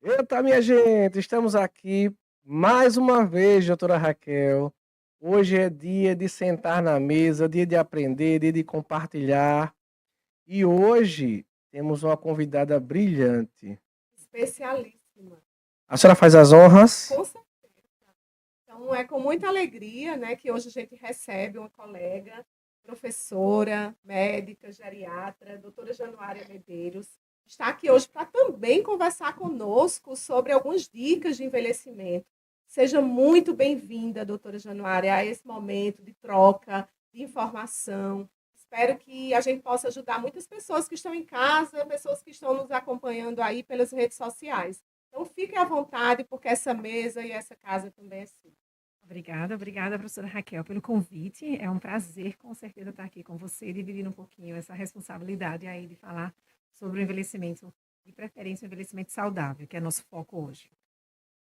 Eita, minha gente, estamos aqui mais uma vez, doutora Raquel. Hoje é dia de sentar na mesa, dia de aprender, dia de compartilhar. E hoje temos uma convidada brilhante. Especialíssima, A senhora faz as honras? com certeza. Então, é com muita alegria, né, que hoje a gente recebe uma colega, professora, médica, geriatra, doutora Januária Medeiros, está aqui hoje para também conversar conosco sobre algumas dicas de envelhecimento. Seja muito bem-vinda, doutora Januária, a esse momento de troca, de informação. Espero que a gente possa ajudar muitas pessoas que estão em casa, pessoas que estão nos acompanhando aí pelas redes sociais. Então, fique à vontade, porque essa mesa e essa casa também é sua. Obrigada, professora Raquel, pelo convite. É um prazer, com certeza, estar aqui com você, dividindo um pouquinho essa responsabilidade aí de falar sobre o envelhecimento, de preferência o envelhecimento saudável, que é nosso foco hoje.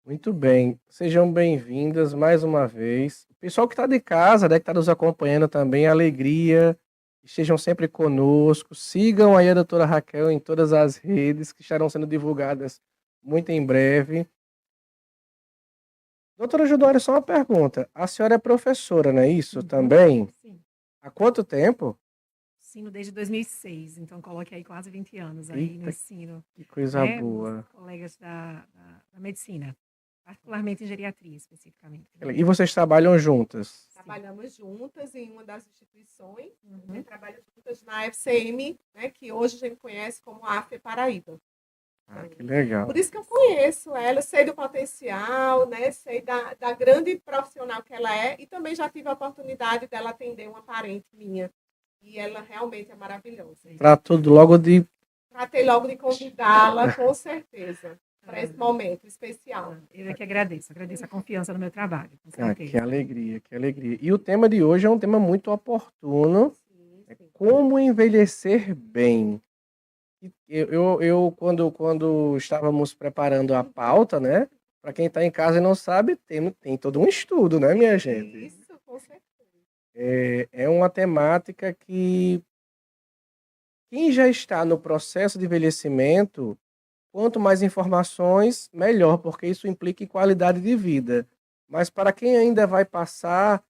Muito bem, sejam bem-vindas mais uma vez. O pessoal que está de casa, né, que está nos acompanhando também, alegria, estejam sempre conosco. Sigam aí a doutora Raquel em todas as redes que estarão sendo divulgadas muito em breve. Doutora Judória, só uma pergunta. A senhora é professora, não é isso também? Sim, Há quanto tempo? ensino desde 2006, então coloque aí quase 20 anos aí no Eita, ensino, que coisa né, dos boa. colegas da medicina, particularmente em geriatria, especificamente. E vocês trabalham juntas? Sim. Trabalhamos juntas em uma das instituições, a Uhum. gente trabalha juntas na FCM, né, que hoje a gente conhece como AFE Paraíba. Ah, que Por legal. isso que eu conheço ela, sei do potencial, né, sei da grande profissional que ela é, e também já tive a oportunidade dela atender uma parente minha. E ela realmente é maravilhosa. Tratou logo de. Tratei logo de convidá-la, com certeza, para esse Ah, momento especial. eu é que agradeço a confiança no meu trabalho, com Ah, que certeza. alegria, que alegria. E o tema de hoje é um tema muito oportuno. Sim, É sim. como envelhecer bem. E quando estávamos preparando a pauta, né? Para quem está em casa e não sabe, tem todo um estudo, né, minha gente? Isso, com certeza. É uma temática que quem já está no processo de envelhecimento, quanto mais informações, melhor, porque isso implica em qualidade de vida. Mas para quem ainda vai passar,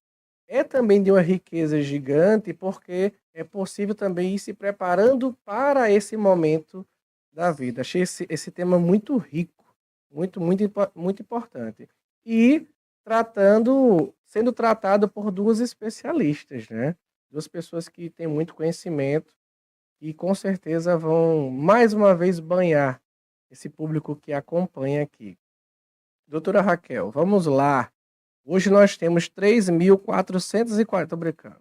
é também de uma riqueza gigante, porque é possível também ir se preparando para esse momento da vida. Achei esse tema muito rico, muito importante. E sendo tratado por duas especialistas, né? Duas pessoas que têm muito conhecimento e com certeza vão mais uma vez banhar esse público que acompanha aqui. Doutora Raquel, vamos lá. Hoje nós temos 3.440. Tô brincando.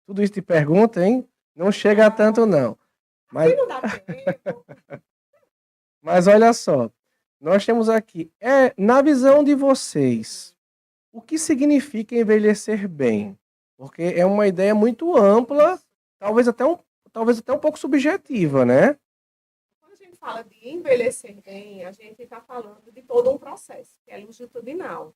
Tudo isso de pergunta, hein? Não chega a tanto, não. Assim Mas, não dá tempo. mas olha só. Nós temos aqui. Na visão de vocês, o que significa envelhecer bem? Porque é uma ideia muito ampla, talvez até um pouco subjetiva, né? Quando a gente fala de envelhecer bem, a gente está falando de todo um processo, que é longitudinal.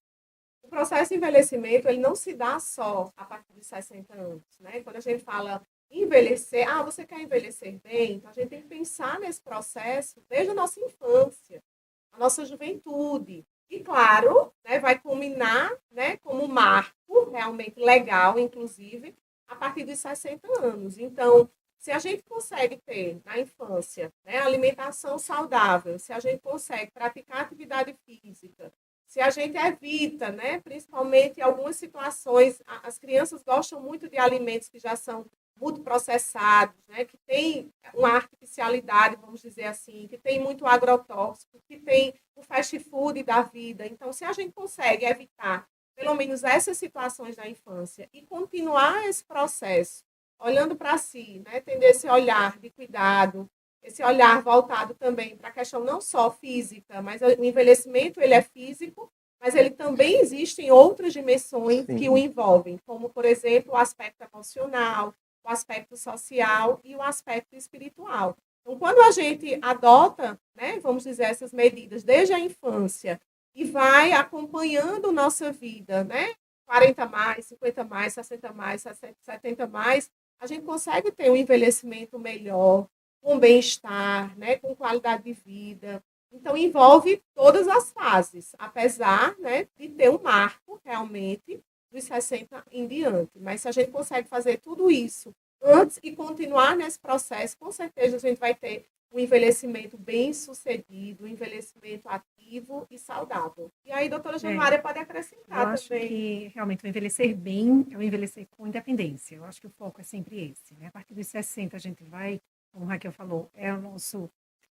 O processo de envelhecimento, ele não se dá só a partir dos 60 anos, né? Quando a gente fala envelhecer, você quer envelhecer bem? Então a gente tem que pensar nesse processo desde a nossa infância, a nossa juventude. E claro, né, vai culminar, né, como um marco realmente legal, inclusive, a partir dos 60 anos. Então, se a gente consegue ter na infância, né, alimentação saudável, se a gente consegue praticar atividade física, se a gente evita, né, principalmente em algumas situações, as crianças gostam muito de alimentos que já são muito processados, né, que tem uma artificialidade, vamos dizer assim, que tem muito agrotóxico, que tem o fast food da vida. Então, se a gente consegue evitar pelo menos essas situações da infância e continuar esse processo, olhando para si, né, tendo esse olhar de cuidado, esse olhar voltado também para a questão não só física, mas o envelhecimento ele é físico, mas ele também existe em outras dimensões que o Sim. envolvem, como, por exemplo, o aspecto emocional, o aspecto social e o aspecto espiritual. Então, quando a gente adota, né, vamos dizer, essas medidas desde a infância e vai acompanhando nossa vida, né, 40 mais, 50 mais, 60 mais, 70 mais, a gente consegue ter um envelhecimento melhor, com bem-estar, né, com qualidade de vida. Então, envolve todas as fases, apesar, né, de ter um marco realmente dos 60 em diante. Mas se a gente consegue fazer tudo isso antes e continuar nesse processo, com certeza a gente vai ter um envelhecimento bem sucedido, um envelhecimento ativo e saudável. E aí, doutora É, Januária pode eu acrescentar acho também. que realmente o envelhecer bem é o envelhecer com independência. Eu acho que o foco é sempre esse, né? A partir dos 60 a gente vai, como o Raquel falou, é o nosso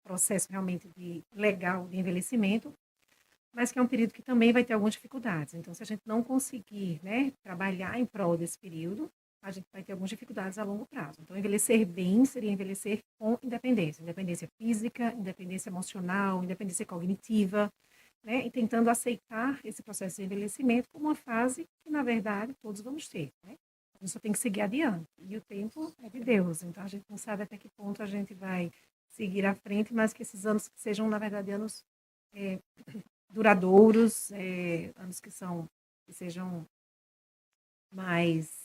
processo realmente legal de envelhecimento, mas que é um período que também vai ter algumas dificuldades. Então, se a gente não conseguir, né, trabalhar em prol desse período, a gente vai ter algumas dificuldades a longo prazo. Então, envelhecer bem seria envelhecer com independência, independência física, independência emocional, independência cognitiva, né, e tentando aceitar esse processo de envelhecimento como uma fase que, na verdade, todos vamos ter, né? A gente só tem que seguir adiante. E o tempo é de Deus, então a gente não sabe até que ponto a gente vai seguir à frente, mas que esses anos sejam, na verdade, anos é, duradouros, anos que sejam mais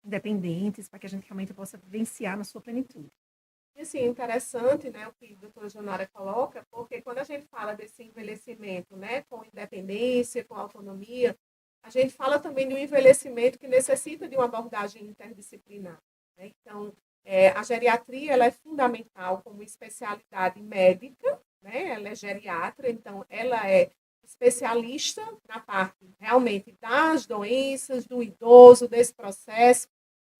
independentes, para que a gente realmente possa vivenciar na sua plenitude. E assim, interessante, né, o que a doutora Jonara coloca, porque quando a gente fala desse envelhecimento, né, com independência, com autonomia, a gente fala também de um envelhecimento que necessita de uma abordagem interdisciplinar, né? Então, a geriatria ela é fundamental como especialidade médica, né? Ela é geriatra, então ela é especialista na parte realmente das doenças, do idoso, desse processo.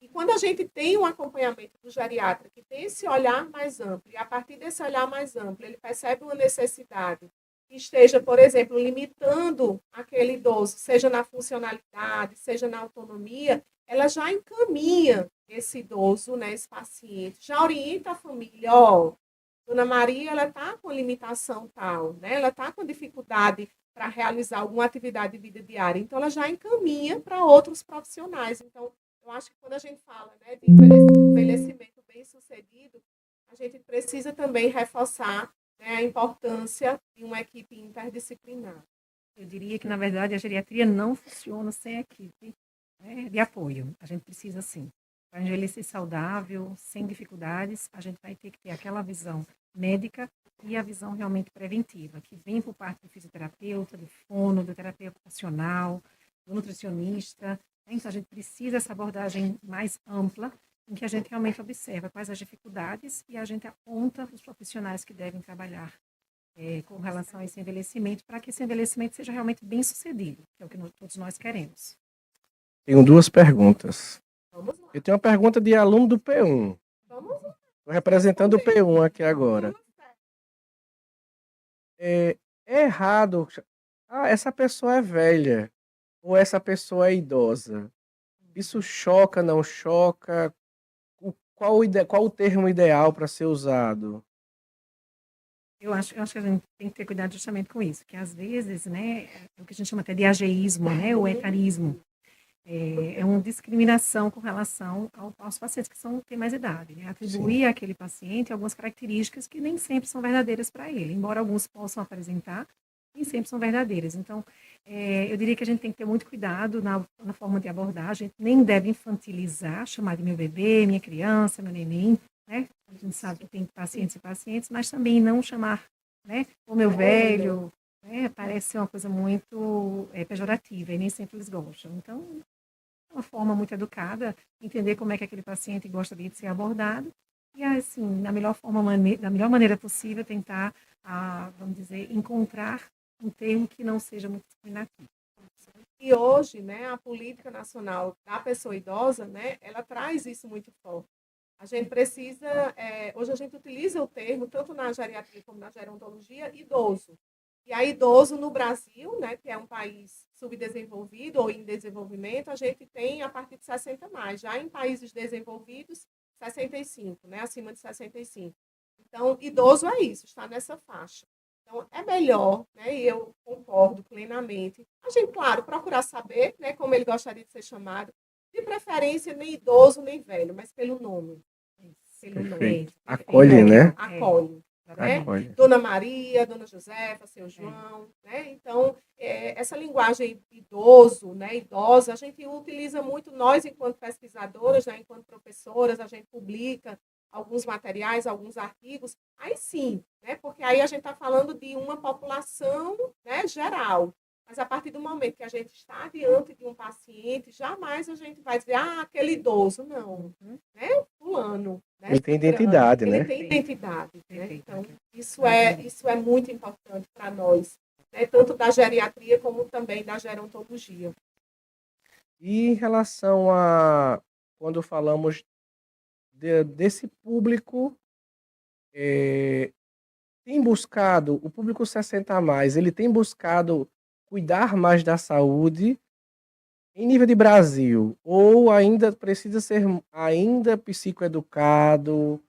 E quando a gente tem um acompanhamento do geriatra que tem esse olhar mais amplo, e a partir desse olhar mais amplo, ele percebe uma necessidade que esteja, por exemplo, limitando aquele idoso, seja na funcionalidade, seja na autonomia, ela já encaminha esse idoso, né, esse paciente, já orienta a família, ó, Dona Maria, ela está com limitação tal, né? Ela está com dificuldade para realizar alguma atividade de vida diária, então ela já encaminha para outros profissionais. Então, eu acho que quando a gente fala, né, de envelhecimento bem-sucedido, a gente precisa também reforçar, né, a importância de uma equipe interdisciplinar. Eu diria que, na verdade, a geriatria não funciona sem a equipe, né, de apoio. A gente precisa, sim. Para envelhecer saudável, sem dificuldades, a gente vai ter que ter aquela visão médica e a visão realmente preventiva, que vem por parte do fisioterapeuta, do fono, do terapeuta ocupacional, do nutricionista. Então, a gente precisa dessa abordagem mais ampla, em que a gente realmente observa quais as dificuldades e a gente aponta os profissionais que devem trabalhar com relação a esse envelhecimento, para que esse envelhecimento seja realmente bem sucedido, que é o que todos nós queremos. Tenho duas perguntas. Vamos lá. Eu tenho uma pergunta de aluno do P1. Vamos lá. Estou representando o P1 aqui agora. Tudo certo. É errado. Ah, essa pessoa é velha. Ou essa pessoa é idosa. Isso choca, não choca? Qual o termo ideal para ser usado? Eu acho que a gente tem que ter cuidado justamente com isso, que às vezes, né, é o que a gente chama até de ageísmo, né, ou etarismo, é uma discriminação com relação aos pacientes que têm mais idade, né? Atribuir àquele paciente algumas características que nem sempre são verdadeiras para ele, embora alguns possam apresentar, nem sempre são verdadeiras. Então, eu diria que a gente tem que ter muito cuidado na forma de abordagem, nem deve infantilizar, chamar de meu bebê, minha criança, meu neném, né? A gente sabe que tem pacientes e pacientes, mas também não chamar, né, o meu velho, né? Parece ser uma coisa muito pejorativa e nem sempre eles gostam. Então, uma forma muito educada, entender como é que aquele paciente gosta de ser abordado e, assim, da melhor maneira possível, tentar, vamos dizer, encontrar um termo que não seja muito discriminativo. E hoje, né, a política nacional da pessoa idosa, né, ela traz isso muito forte. A gente precisa, hoje a gente utiliza o termo, tanto na geriatria como na gerontologia, idoso. E a idoso no Brasil, né, que é um país subdesenvolvido ou em desenvolvimento, a gente tem a partir de 60 mais. Já em países desenvolvidos, 65, né, acima de 65. Então, idoso é isso, está nessa faixa. Então, é melhor, né, e eu concordo plenamente, a gente, claro, procurar saber, né, como ele gostaria de ser chamado, de preferência nem idoso nem velho, mas pelo nome. Pelo nome. Perfeito. Acolhe, né? Acolhe. Né? Acolhe. Dona Maria, Dona Josefa, seu João, né? Então, essa linguagem idoso, né, idosa, a gente utiliza muito, nós enquanto pesquisadoras, né, enquanto professoras, a gente publica alguns materiais, alguns artigos, aí sim, né? Porque aí a gente está falando de uma população, né, geral. Mas a partir do momento que a gente está diante de um paciente, jamais a gente vai dizer, ah, aquele idoso. Não, né? Fulano, né? Ele tem Cicrano. identidade, Ele né? tem identidade, né? Perfeito, Então, Raquel. isso é muito importante para nós, né? Tanto da geriatria como também da gerontologia. E em relação a quando falamos desse público, eh, tem buscado, o público 60 a mais, ele tem buscado cuidar mais da saúde em nível de Brasil, ou ainda precisa ser ainda psicoeducado,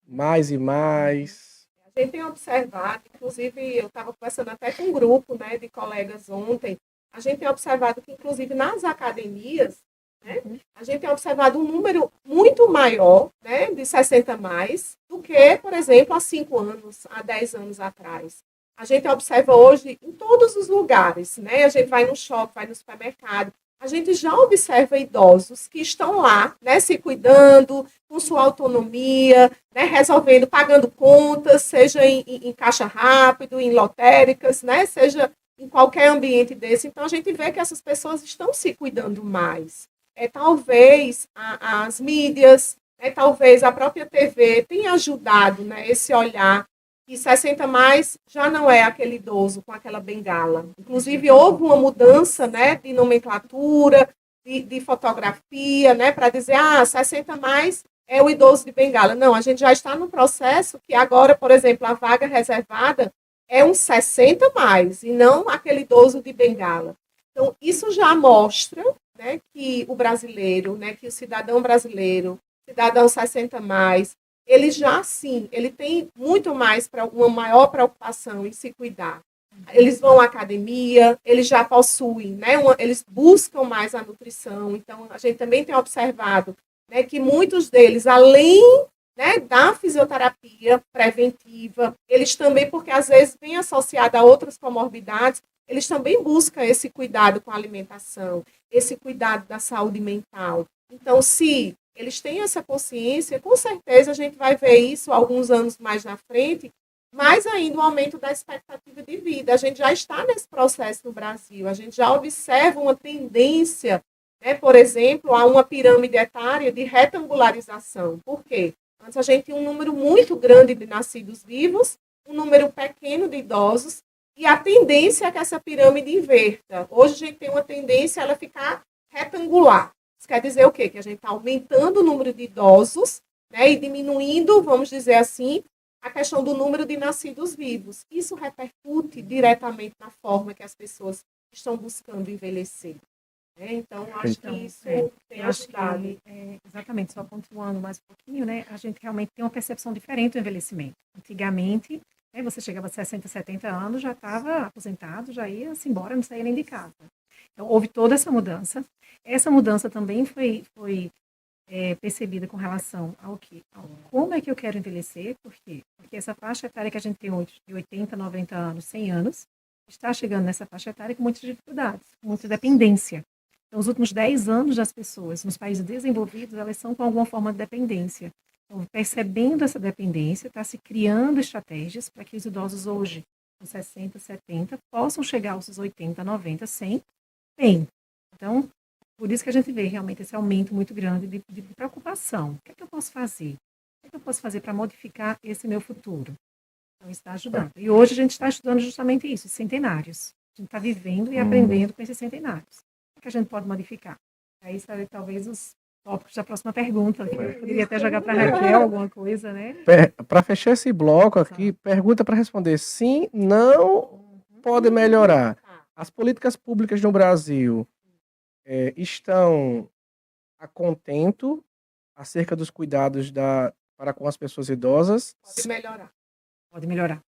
mais e mais? A gente tem observado, inclusive eu estava conversando até com um grupo, né, de colegas ontem, a gente tem observado que, inclusive, nas academias, né, a gente tem observado um número muito maior, né, de 60 mais do que, por exemplo, há 5 anos, há 10 anos atrás. A gente observa hoje em todos os lugares, né? A gente vai no shopping, vai no supermercado, a gente já observa idosos que estão lá, né, se cuidando, com sua autonomia, né, resolvendo, pagando contas, seja em caixa rápido, em lotéricas, né, seja em qualquer ambiente desse. Então, a gente vê que essas pessoas estão se cuidando mais. Talvez as mídias, talvez a própria TV tenha ajudado, né, esse olhar que 60 mais já não é aquele idoso com aquela bengala. Inclusive, houve uma mudança, né, de nomenclatura, de fotografia, né, para dizer, 60 mais é o idoso de bengala. Não, a gente já está no processo que agora, por exemplo, a vaga reservada é um 60 mais, e não aquele idoso de bengala. Então, isso já mostra, né, que o brasileiro, né, que o cidadão brasileiro, cidadão 60 mais, ele já sim, ele tem muito mais para uma maior preocupação em se cuidar. Eles vão à academia, eles já possuem, né, eles buscam mais a nutrição. Então, a gente também tem observado, né, que muitos deles, além, né, da fisioterapia preventiva, eles também, porque às vezes vem associado a outras comorbidades, eles também buscam esse cuidado com a alimentação, esse cuidado da saúde mental. Então, se eles têm essa consciência, com certeza a gente vai ver isso alguns anos mais na frente, mais ainda o aumento da expectativa de vida. A gente já está nesse processo no Brasil, a gente já observa uma tendência, né, por exemplo, a uma pirâmide etária de retangularização. Por quê? Antes a gente tinha um número muito grande de nascidos vivos, um número pequeno de idosos, e a tendência é que essa pirâmide inverta. Hoje a gente tem uma tendência a ela ficar retangular. Isso quer dizer o quê? Que a gente está aumentando o número de idosos, né, e diminuindo, vamos dizer assim, a questão do número de nascidos vivos. Isso repercute diretamente na forma que as pessoas estão buscando envelhecer. Né? Então, acho que isso tem ajudado. Exatamente, só pontuando mais um pouquinho, né? A gente realmente tem uma percepção diferente do envelhecimento. Antigamente, você chegava a 60, 70 anos, já estava aposentado, já ia-se embora, não saía nem de casa. Então, houve toda essa mudança. Essa mudança também foi percebida com relação ao que? Como é que eu quero envelhecer? Por quê? Porque essa faixa etária que a gente tem hoje, de 80, 90 anos, 100 anos, está chegando nessa faixa etária com muitas dificuldades, com muita dependência. Então, os últimos 10 anos das pessoas nos países desenvolvidos, elas são com alguma forma de dependência. Então, percebendo essa dependência, está se criando estratégias para que os idosos hoje, com 60, 70, possam chegar aos 80, 90, 100, bem. Então, por isso que a gente vê realmente esse aumento muito grande de preocupação. O que é que eu posso fazer? O que é que eu posso fazer para modificar esse meu futuro? Então, isso está ajudando. E hoje a gente está estudando justamente isso, centenários. A gente está vivendo e aprendendo com esses centenários. O que a gente pode modificar? Aí são talvez os tópicos da próxima pergunta. Eu poderia até jogar para a Raquel alguma coisa, né? Para fechar esse bloco aqui, pergunta para responder sim, não, pode melhorar. As políticas públicas no Brasil estão a contento acerca dos cuidados para com as pessoas idosas? Pode melhorar. Pode melhorar.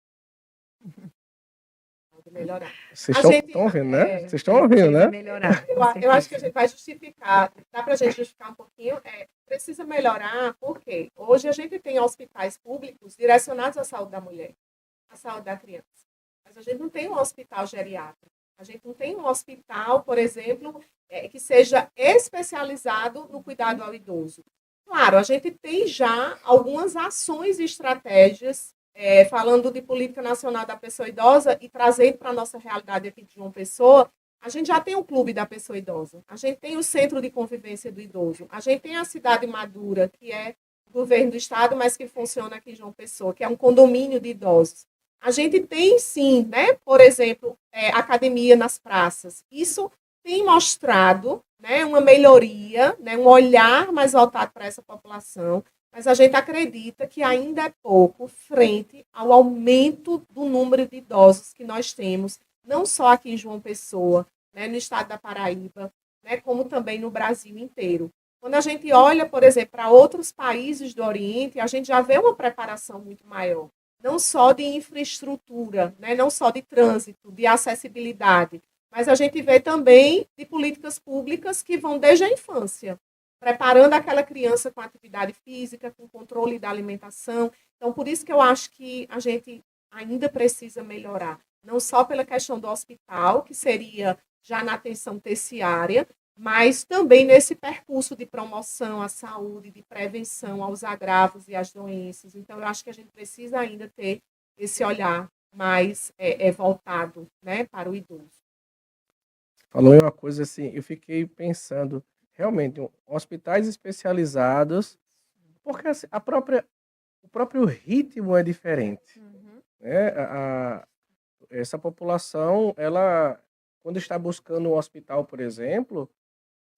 Pode melhorar. Vocês estão ouvindo, né? Vocês estão ouvindo, né? Melhorar, eu acho que a gente vai justificar, dá para a gente justificar um pouquinho, precisa melhorar, porque hoje a gente tem hospitais públicos direcionados à saúde da mulher, à saúde da criança. Mas a gente não tem um hospital geriátrico. A gente não tem um hospital, por exemplo, que seja especializado no cuidado ao idoso. Claro, a gente tem já algumas ações e estratégias, falando de política nacional da pessoa idosa e trazendo para a nossa realidade aqui de João Pessoa, a gente já tem o Clube da Pessoa Idosa, a gente tem o Centro de Convivência do Idoso, a gente tem a Cidade Madura, que é o governo do estado, mas que funciona aqui em João Pessoa, que é um condomínio de idosos. A gente tem, sim, né, por exemplo, academia nas praças. Isso tem mostrado, né, uma melhoria, né, um olhar mais voltado para essa população, mas a gente acredita que ainda é pouco frente ao aumento do número de idosos que nós temos, não só aqui em João Pessoa, né, no estado da Paraíba, né, como também no Brasil inteiro. Quando a gente olha, por exemplo, para outros países do Oriente, a gente já vê uma preparação muito maior, não só de infraestrutura, né, não só de trânsito, de acessibilidade, mas a gente vê também de políticas públicas que vão desde a infância, preparando aquela criança com atividade física, com controle da alimentação. Então, por isso que eu acho que a gente ainda precisa melhorar, não só pela questão do hospital, que seria já na atenção terciária, mas também nesse percurso de promoção à saúde, de prevenção aos agravos e às doenças. Então, eu acho que a gente precisa ainda ter esse olhar mais voltado, né, para o idoso. Falou em uma coisa assim, eu fiquei pensando, realmente, hospitais especializados, porque assim, o próprio ritmo é diferente, Uhum. né? Essa população, ela, quando está buscando um hospital, por exemplo,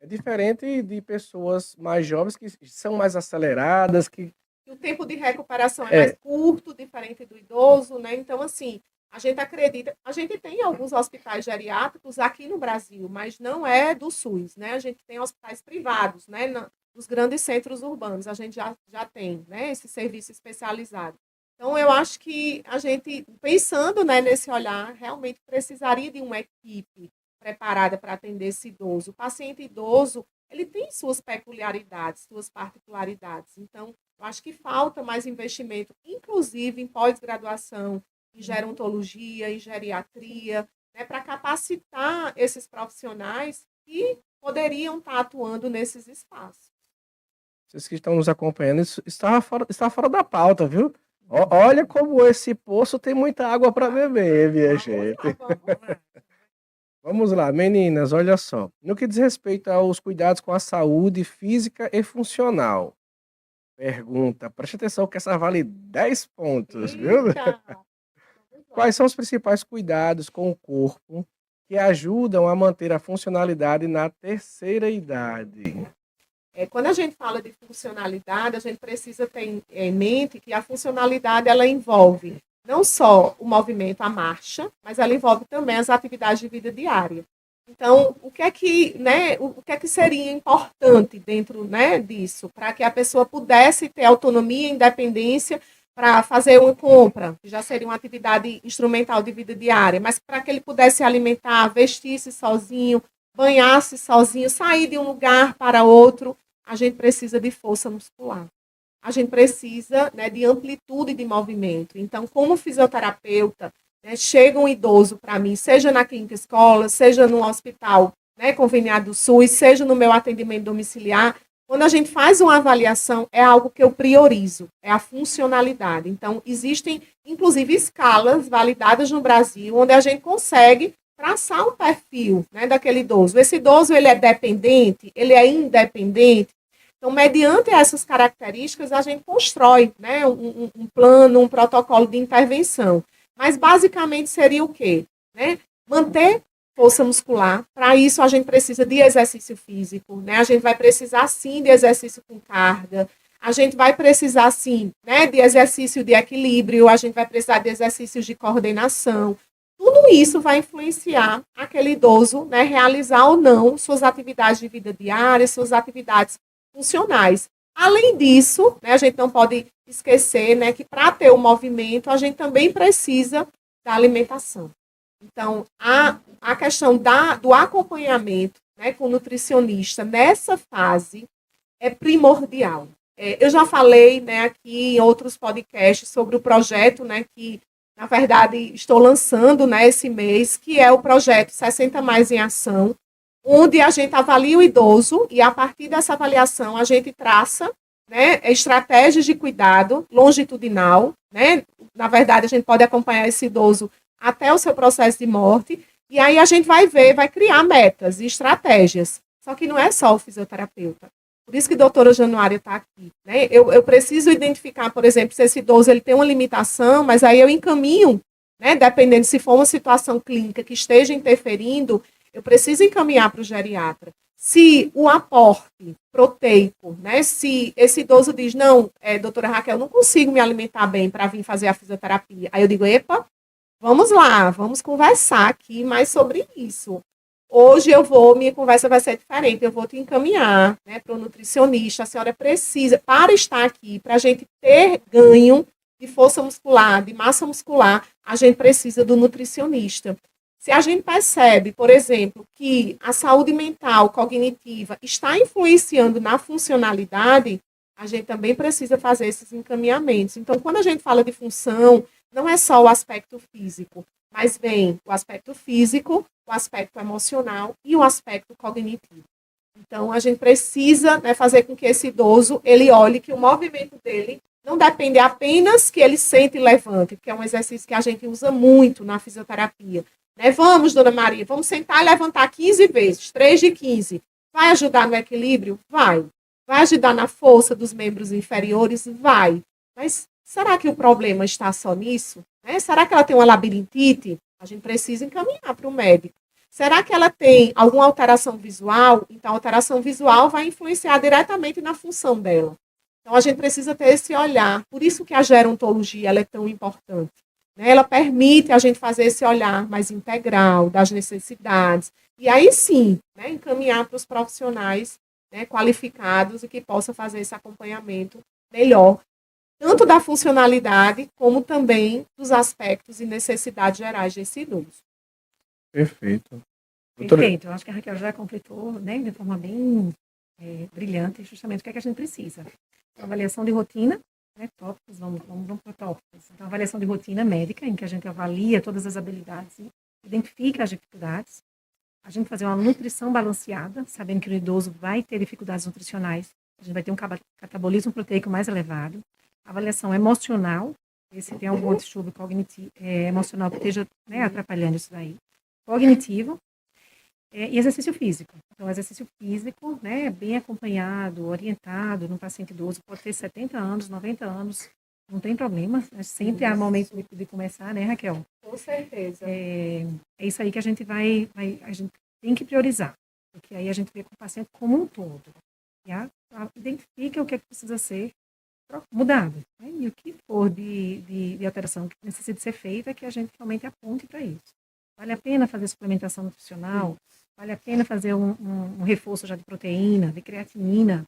é diferente de pessoas mais jovens que são mais aceleradas, que E o tempo de recuperação é mais é, curto, diferente do idoso, né? Então, assim, a gente acredita, a gente tem alguns hospitais geriátricos aqui no Brasil, mas não é do SUS, né? A gente tem hospitais privados, né? Nos grandes centros urbanos, a gente já tem, né? Esse serviço especializado. Então, eu acho que a gente, pensando, né, nesse olhar, realmente precisaria de uma equipe preparada para atender esse idoso. O paciente idoso, ele tem suas peculiaridades, suas particularidades. Então, eu acho que falta mais investimento, inclusive em pós-graduação, em gerontologia, em geriatria, né, para capacitar esses profissionais que poderiam estar atuando nesses espaços. vocês que estão nos acompanhando, isso está fora da pauta, viu? Olha como esse poço tem muita água para beber, minha gente. Vamos lá. Vamos lá, meninas, olha só. No que diz respeito aos cuidados com a saúde física e funcional, pergunta, preste atenção que essa vale 10 pontos, viu? Eita! Vamos lá. Quais são os principais cuidados com o corpo que ajudam a manter a funcionalidade na terceira idade? Quando a gente fala de funcionalidade, a gente precisa ter em mente que a funcionalidade ela envolve não só o movimento, a marcha, mas ela envolve também as atividades de vida diária. Então, o que é que, né, o que é que seria importante dentro, né, disso, para que a pessoa pudesse ter autonomia e independência para fazer uma compra, que já seria uma atividade instrumental de vida diária, mas para que ele pudesse se alimentar, vestir-se sozinho, banhar-se sozinho, sair de um lugar para outro, a gente precisa de força muscular. A gente precisa, né, de amplitude de movimento. Então, como fisioterapeuta, né, chega um idoso para mim, seja na clínica escola, seja no hospital, né, conveniado do SUS, seja no meu atendimento domiciliar, quando a gente faz uma avaliação, é algo que eu priorizo, é a funcionalidade. Então, existem, inclusive, escalas validadas no Brasil, onde a gente consegue traçar um perfil, né, daquele idoso. Esse idoso, ele é dependente? Ele é independente? Então, mediante essas características, a gente constrói, né, um plano, um protocolo de intervenção. Mas, basicamente, seria o quê? Né? Manter força muscular. Para isso, a gente precisa de exercício físico. Né? A gente vai precisar, sim, de exercício com carga. A gente vai precisar, sim, né, de exercício de equilíbrio. A gente vai precisar de exercícios de coordenação. Tudo isso vai influenciar aquele idoso, né, realizar ou não suas atividades de vida diária, suas atividades funcionais. Além disso, né, a gente não pode esquecer, né, que para ter o movimento, a gente também precisa da alimentação. Então, a questão do acompanhamento, né, com o nutricionista nessa fase é primordial. Eu já falei, né, aqui em outros podcasts sobre o projeto, né, que, na verdade, estou lançando, né, esse mês, que é o projeto 60 Mais em Ação, onde a gente avalia o idoso e, a partir dessa avaliação, a gente traça, né, estratégias de cuidado longitudinal, né? Na verdade, a gente pode acompanhar esse idoso até o seu processo de morte, e aí a gente vai ver, vai criar metas e estratégias. Só que não é só o fisioterapeuta. Por isso que a doutora Januária está aqui. Né? Eu preciso identificar, por exemplo, se esse idoso ele tem uma limitação, mas aí eu encaminho, né, dependendo se for uma situação clínica que esteja interferindo, eu preciso encaminhar para o geriatra. Se o aporte proteico, né, se esse idoso diz, não, doutora Raquel, eu não consigo me alimentar bem para vir fazer a fisioterapia. Aí eu digo, epa, vamos lá, vamos conversar aqui mais sobre isso. Hoje minha conversa vai ser diferente, eu vou te encaminhar, né, para o nutricionista. A senhora precisa, para estar aqui, para a gente ter ganho de força muscular, de massa muscular, a gente precisa do nutricionista. Se a gente percebe, por exemplo, que a saúde mental, cognitiva, está influenciando na funcionalidade, a gente também precisa fazer esses encaminhamentos. Então, quando a gente fala de função, não é só o aspecto físico, mas vem o aspecto físico, o aspecto emocional e o aspecto cognitivo. Então, a gente precisa, né, fazer com que esse idoso, ele olhe que o movimento dele não depende apenas que ele sente e levante, que é um exercício que a gente usa muito na fisioterapia. Né? Vamos, dona Maria, vamos sentar e levantar 15 vezes, 3 de 15. Vai ajudar no equilíbrio? Vai. Vai ajudar na força dos membros inferiores? Vai. Mas será que o problema está só nisso? Né? Será que ela tem uma labirintite? A gente precisa encaminhar para o médico. Será que ela tem alguma alteração visual? Então, a alteração visual vai influenciar diretamente na função dela. Então, a gente precisa ter esse olhar. Por isso que a gerontologia ela é tão importante. Né? Ela permite a gente fazer esse olhar mais integral das necessidades. E aí sim, né, encaminhar para os profissionais, né, qualificados e que possam fazer esse acompanhamento melhor, tanto da funcionalidade, como também dos aspectos e necessidades gerais desse idoso. Perfeito. Perfeito. Eu acho que a Raquel já completou, né, de forma bem brilhante, justamente o que é que a gente precisa. Então, avaliação de rotina, né, tópicos, vamos para tópicos. Então, avaliação de rotina médica, em que a gente avalia todas as habilidades, identifica as dificuldades. A gente fazer uma nutrição balanceada, sabendo que o idoso vai ter dificuldades nutricionais, a gente vai ter um catabolismo proteico mais elevado. Avaliação emocional, se tem algum distúrbio cognitivo, emocional que esteja, né, atrapalhando isso daí. Cognitivo, e exercício físico. Então, exercício físico, né, bem acompanhado, orientado no paciente idoso, pode ter 70 anos, 90 anos, não tem problema, né? Sempre há momento de começar, né, Raquel? Com certeza. É isso aí que a gente a gente tem que priorizar, porque aí a gente vê com o paciente como um todo. Identifica o que é que precisa ser mudado, né? E o que for de alteração que necessita ser feita, que a gente realmente aponte para isso. Vale a pena fazer suplementação nutricional? Vale a pena fazer um reforço já de proteína, de creatina,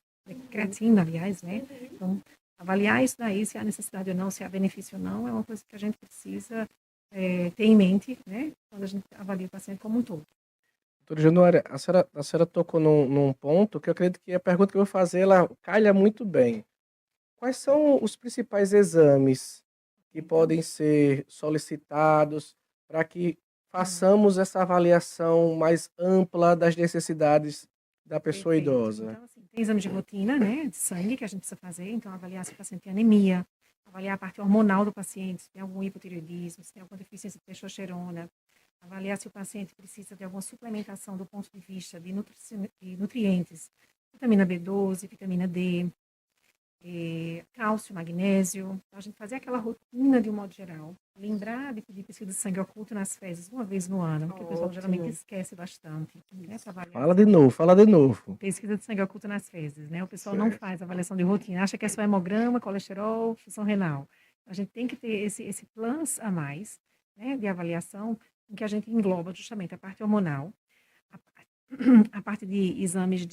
aliás, né? Então, avaliar isso daí, se há necessidade ou não, se há benefício ou não, é uma coisa que a gente precisa ter em mente, né? Quando a gente avalia o paciente como um todo. Doutora Januária, a senhora tocou num ponto que eu acredito que a pergunta que eu vou fazer, ela calha muito bem. Quais são os principais exames que podem ser solicitados para que façamos essa avaliação mais ampla das necessidades da pessoa Perfeito. idosa? Então, assim, tem exame de rotina, né, de sangue que a gente precisa fazer, então avaliar se o paciente tem anemia, avaliar a parte hormonal do paciente, se tem algum hipotireoidismo, se tem alguma deficiência de testosterona, avaliar se o paciente precisa de alguma suplementação do ponto de vista de nutrientes, vitamina B12, vitamina D, cálcio, magnésio. Então, a gente fazer aquela rotina de um modo geral. Lembrar de pedir pesquisa de sangue oculto nas fezes uma vez no ano, porque o pessoal geralmente esquece bastante. Né, Fala de novo, fala de novo. Pesquisa de sangue oculto nas fezes, né? O pessoal não Certo. faz avaliação de rotina, acha que é só hemograma, colesterol, função renal. A gente tem que ter esse plus a mais, né, de avaliação, em que a gente engloba justamente a parte hormonal, a parte de exames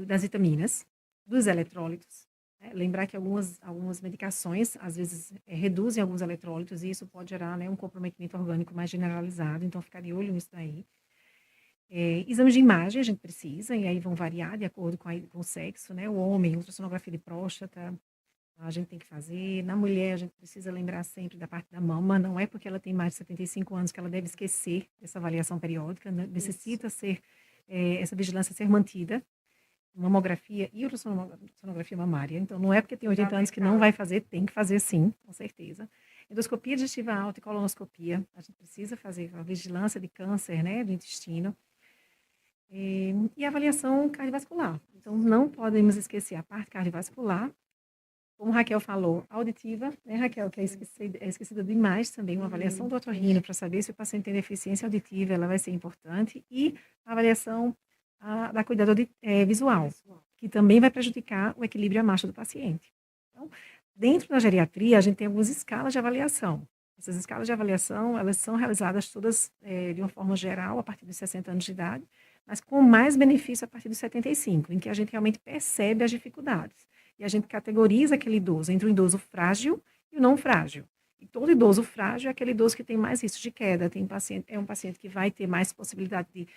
das vitaminas, dos eletrólitos. Né? Lembrar que algumas medicações, às vezes, reduzem alguns eletrólitos e isso pode gerar, né, um comprometimento orgânico mais generalizado, então ficar de olho nisso daí. Exames de imagem a gente precisa, e aí vão variar de acordo com o sexo, né? O homem, ultrassonografia de próstata, a gente tem que fazer. Na mulher, a gente precisa lembrar sempre da parte da mama, não é porque ela tem mais de 75 anos que ela deve esquecer essa avaliação periódica, né? Necessita ser, essa vigilância ser mantida. mamografia e ultrassonografia mamária. Então, não é porque tem 80 anos que não vai fazer, tem que fazer sim, com certeza. Endoscopia digestiva alta e colonoscopia, a gente precisa fazer a vigilância de câncer, né, do intestino. E avaliação cardiovascular. Então, não podemos esquecer a parte cardiovascular, como a Raquel falou, auditiva, né, Raquel, que é esquecida demais também, uma avaliação do otorrino para saber se o paciente tem deficiência auditiva, ela vai ser importante, e a avaliação da cuidador visual, que também vai prejudicar o equilíbrio e a marcha do paciente. Então, dentro da geriatria, a gente tem algumas escalas de avaliação. Essas escalas de avaliação, elas são realizadas todas de uma forma geral, a partir dos 60 anos de idade, mas com mais benefício a partir dos 75, em que a gente realmente percebe as dificuldades. E a gente categoriza aquele idoso entre o idoso frágil e o não frágil. E todo idoso frágil é aquele idoso que tem mais risco de queda, é um paciente que vai ter mais possibilidade de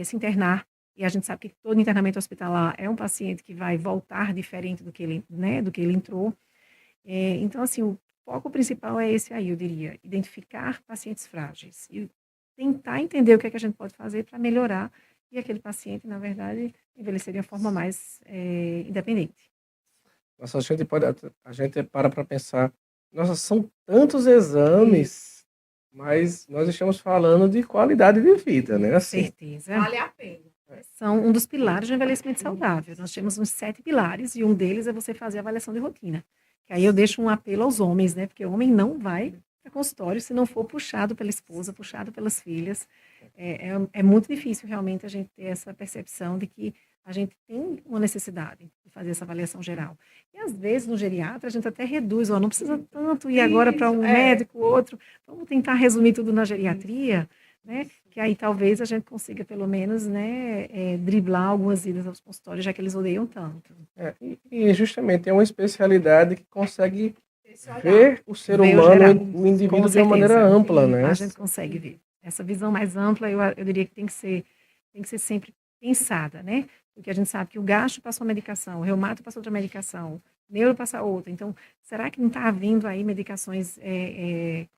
se internar, e a gente sabe que todo internamento hospitalar é um paciente que vai voltar diferente do que ele, né, do que ele entrou. Então, assim, o foco principal é esse aí, eu diria, identificar pacientes frágeis e tentar entender o que é que a gente pode fazer para melhorar e aquele paciente, na verdade, envelhecer de uma forma mais independente. Nossa, a gente para pensar, nossa, são tantos exames, mas nós estamos falando de qualidade de vida, né? Com Assim, certeza. Vale a pena. São um dos pilares do envelhecimento saudável. Nós temos uns 7 pilares e um deles é você fazer a avaliação de rotina. Que aí eu deixo um apelo aos homens, né? Porque o homem não vai para consultório se não for puxado pela esposa, puxado pelas filhas. É muito difícil realmente a gente ter essa percepção de que a gente tem uma necessidade de fazer essa avaliação geral. E às vezes no geriatra a gente até reduz, não precisa tanto ir agora para um médico, outro. Vamos tentar resumir tudo na geriatria, né? Que aí talvez a gente consiga pelo menos, né, driblar algumas idas aos consultórios, já que eles odeiam tanto. E justamente é uma especialidade que consegue Esse ver o ser Ver o humano, geral. o indivíduo Com de uma maneira certeza. ampla, né? A gente consegue ver. Essa visão mais ampla, eu diria que tem que ser sempre pensada, né? Porque a gente sabe que o gastro passa uma medicação, o reumato passa outra medicação, o neuro passa outra. Então, será que não está havendo aí medicações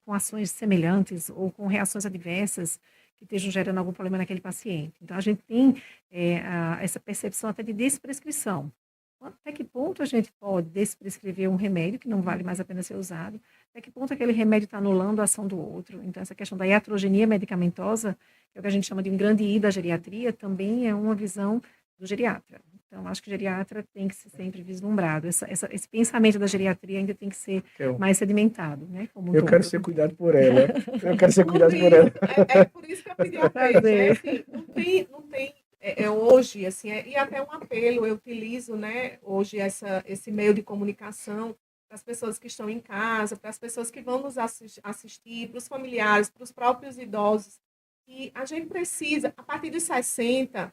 com ações semelhantes ou com reações adversas que estejam gerando algum problema naquele paciente? Então, a gente tem essa percepção até de desprescrição. Até que ponto a gente pode desprescrever um remédio que não vale mais a pena ser usado? Até que ponto aquele remédio está anulando a ação do outro? Então, essa questão da iatrogenia medicamentosa, que é o que a gente chama de um grande I da geriatria, também é uma visão do geriatra. Então, acho que o geriatra tem que ser sempre vislumbrado. Esse pensamento da geriatria ainda tem que ser mais sedimentado, né? Como eu quero ser cuidado por ela. Eu quero ser cuidado por ela. É por isso que eu pedi a vez, né? Assim, não tem hoje, assim, e até um apelo, eu utilizo, né, hoje esse meio de comunicação para as pessoas que estão em casa, para as pessoas que vão nos assistir, para os familiares, para os próprios idosos, e a gente precisa, a partir dos 60,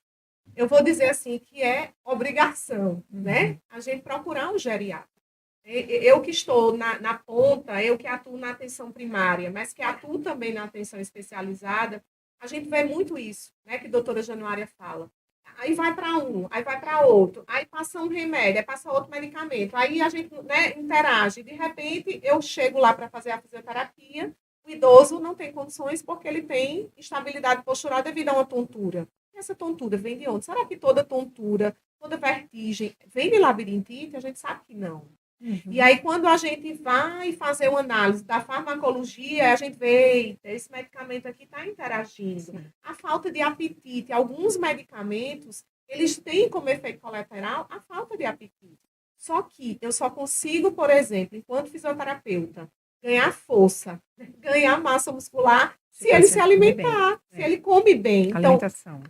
eu vou dizer assim, que é obrigação, né, a gente procurar um geriatra. Eu que estou na ponta, eu que atuo na atenção primária, mas que atuo também na atenção especializada, a gente vê muito isso, né, que a doutora Januária fala. Aí vai para um, aí vai para outro, aí passa um remédio, aí passa outro medicamento, aí a gente, né, interage. De repente, eu chego lá para fazer a fisioterapia, o idoso não tem condições porque ele tem instabilidade postural devido a uma tontura. E essa tontura vem de onde? Será que toda tontura, toda vertigem vem de labirintite? A gente sabe que não. E aí, quando a gente vai fazer uma análise da farmacologia, a gente vê, esse medicamento aqui está interagindo. A falta de apetite, alguns medicamentos, eles têm como efeito colateral a falta de apetite. Só que eu só consigo, por exemplo, enquanto fisioterapeuta, ganhar força, ganhar massa muscular, se ele se alimentar, se ele come bem. Então,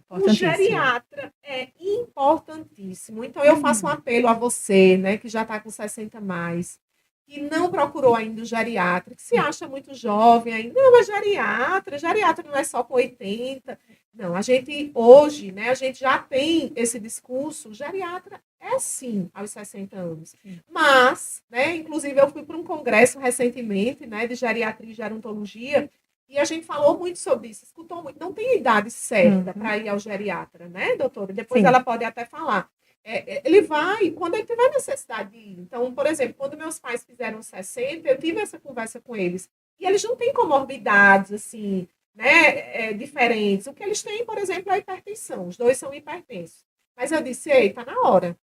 o geriatra é importantíssimo. Então, eu faço um apelo a você, né, que já está com 60 mais, que não procurou ainda o geriatra, que se acha muito jovem ainda. Não, mas geriatra não é só com 80. Não, a gente hoje, né, a gente já tem esse discurso, geriatra é sim aos 60 anos. Mas, né, inclusive eu fui para um congresso recentemente, né, de geriatria e gerontologia, e a gente falou muito sobre isso, escutou muito. Não tem idade certa para ir ao geriatra, né, doutora? Depois ela pode até falar. Ele vai quando ele tiver necessidade de ir. Então, por exemplo, quando meus pais fizeram 60, eu tive essa conversa com eles. E eles não têm comorbidades, assim, né, diferentes. O que eles têm, por exemplo, é a hipertensão. Os dois são hipertensos. Mas eu disse, ei, está na hora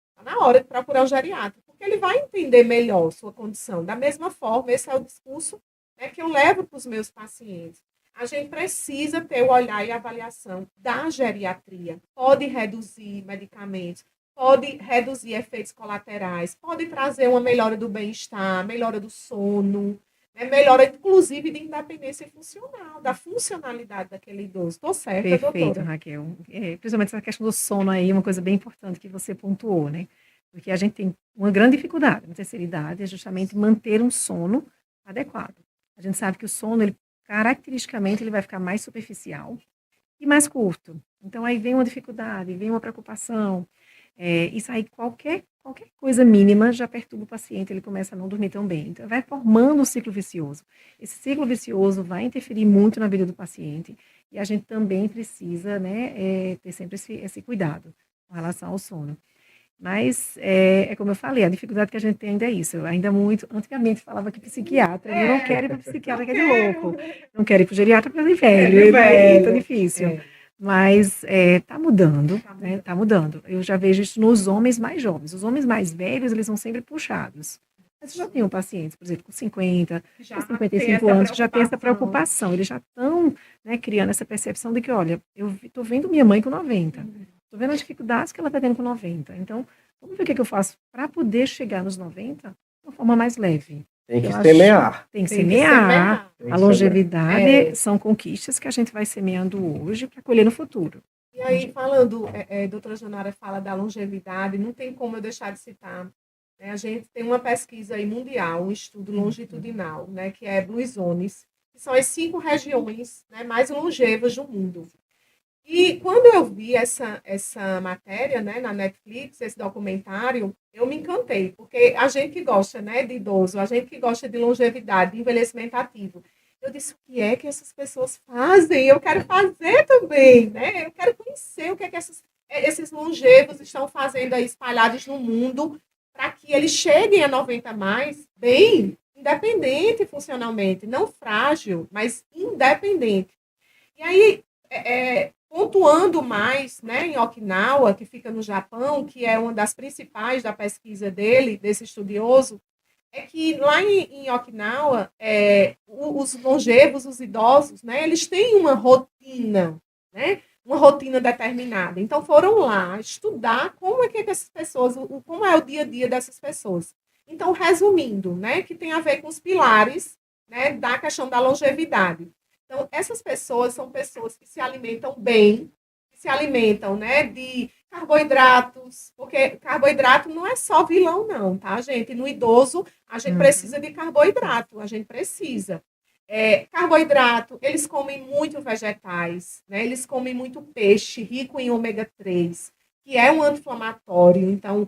de procurar o geriatra, porque ele vai entender melhor sua condição. Da mesma forma, esse é o discurso, né, que eu levo para os meus pacientes. A gente precisa ter o olhar e avaliação da geriatria. Pode reduzir medicamentos, pode reduzir efeitos colaterais, pode trazer uma melhora do bem-estar, melhora do sono, né, melhora, inclusive, de independência funcional, da funcionalidade daquele idoso. Estou certa, Perfeito, doutora? Raquel. Principalmente essa questão do sono aí, uma coisa bem importante que você pontuou, né? Porque a gente tem uma grande dificuldade na terceira idade, é justamente manter um sono adequado. A gente sabe que o sono, ele, caracteristicamente, ele vai ficar mais superficial e mais curto. Então, aí vem uma dificuldade, vem uma preocupação. Isso aí, qualquer coisa mínima já perturba o paciente, ele começa a não dormir tão bem. Então, vai formando um ciclo vicioso. Esse ciclo vicioso vai interferir muito na vida do paciente e a gente também precisa, né, ter sempre esse cuidado com relação ao sono. Mas, como eu falei, a dificuldade que a gente tem ainda é isso. Ainda muito, antigamente falava que psiquiatra, eu não quero ir para psiquiatra, que é de louco. Não quero ir para o geriatra, porque é de velho, tá difícil. Mas está mudando, né? Está mudando. Eu já vejo isso nos homens mais jovens. Os homens mais velhos, eles são sempre puxados. Mas eu já tenho pacientes, por exemplo, com 50, com 55 anos, que já tem essa preocupação. Eles já estão, né, criando essa percepção de que, olha, eu estou vendo minha mãe com 90. Estou vendo as dificuldades que ela está tendo com 90. Então, vamos ver o que eu faço para poder chegar nos 90 de uma forma mais leve. Tem que semear. Tem que semear. Tem que A longevidade são conquistas que a gente vai semeando hoje para colher no futuro. E aí, falando, doutora Janara fala da longevidade, não tem como eu deixar de citar, né? A gente tem uma pesquisa aí mundial, um estudo longitudinal, né, que é Blue Zones, que são as 5 regiões, né, mais longevas do mundo. E quando eu vi essa matéria, né, na Netflix, esse documentário, eu me encantei, porque a gente que gosta, né, de idoso, a gente que gosta de longevidade, de envelhecimento ativo, eu disse, o que é que essas pessoas fazem? Eu quero fazer também, né? Eu quero conhecer o que é que esses longevos estão fazendo aí espalhados no mundo para que eles cheguem a 90 mais bem, independente funcionalmente, não frágil, mas independente. E aí, pontuando mais, né, em Okinawa, que fica no Japão, que é uma das principais da pesquisa dele, desse estudioso, é que lá em Okinawa, os longevos, os idosos, né, eles têm uma rotina, né, uma rotina determinada. Então, foram lá estudar como é que essas pessoas, como é o dia a dia dessas pessoas. Então, resumindo, né, que tem a ver com os pilares, né, da questão da longevidade. Então, essas pessoas são pessoas que se alimentam bem, que se alimentam, né, de carboidratos, porque carboidrato não é só vilão, não, tá, gente? No idoso, a gente precisa de carboidrato, a gente precisa. Carboidrato, eles comem muito vegetais, né? Eles comem muito peixe, rico em ômega 3, que é um anti-inflamatório. Então,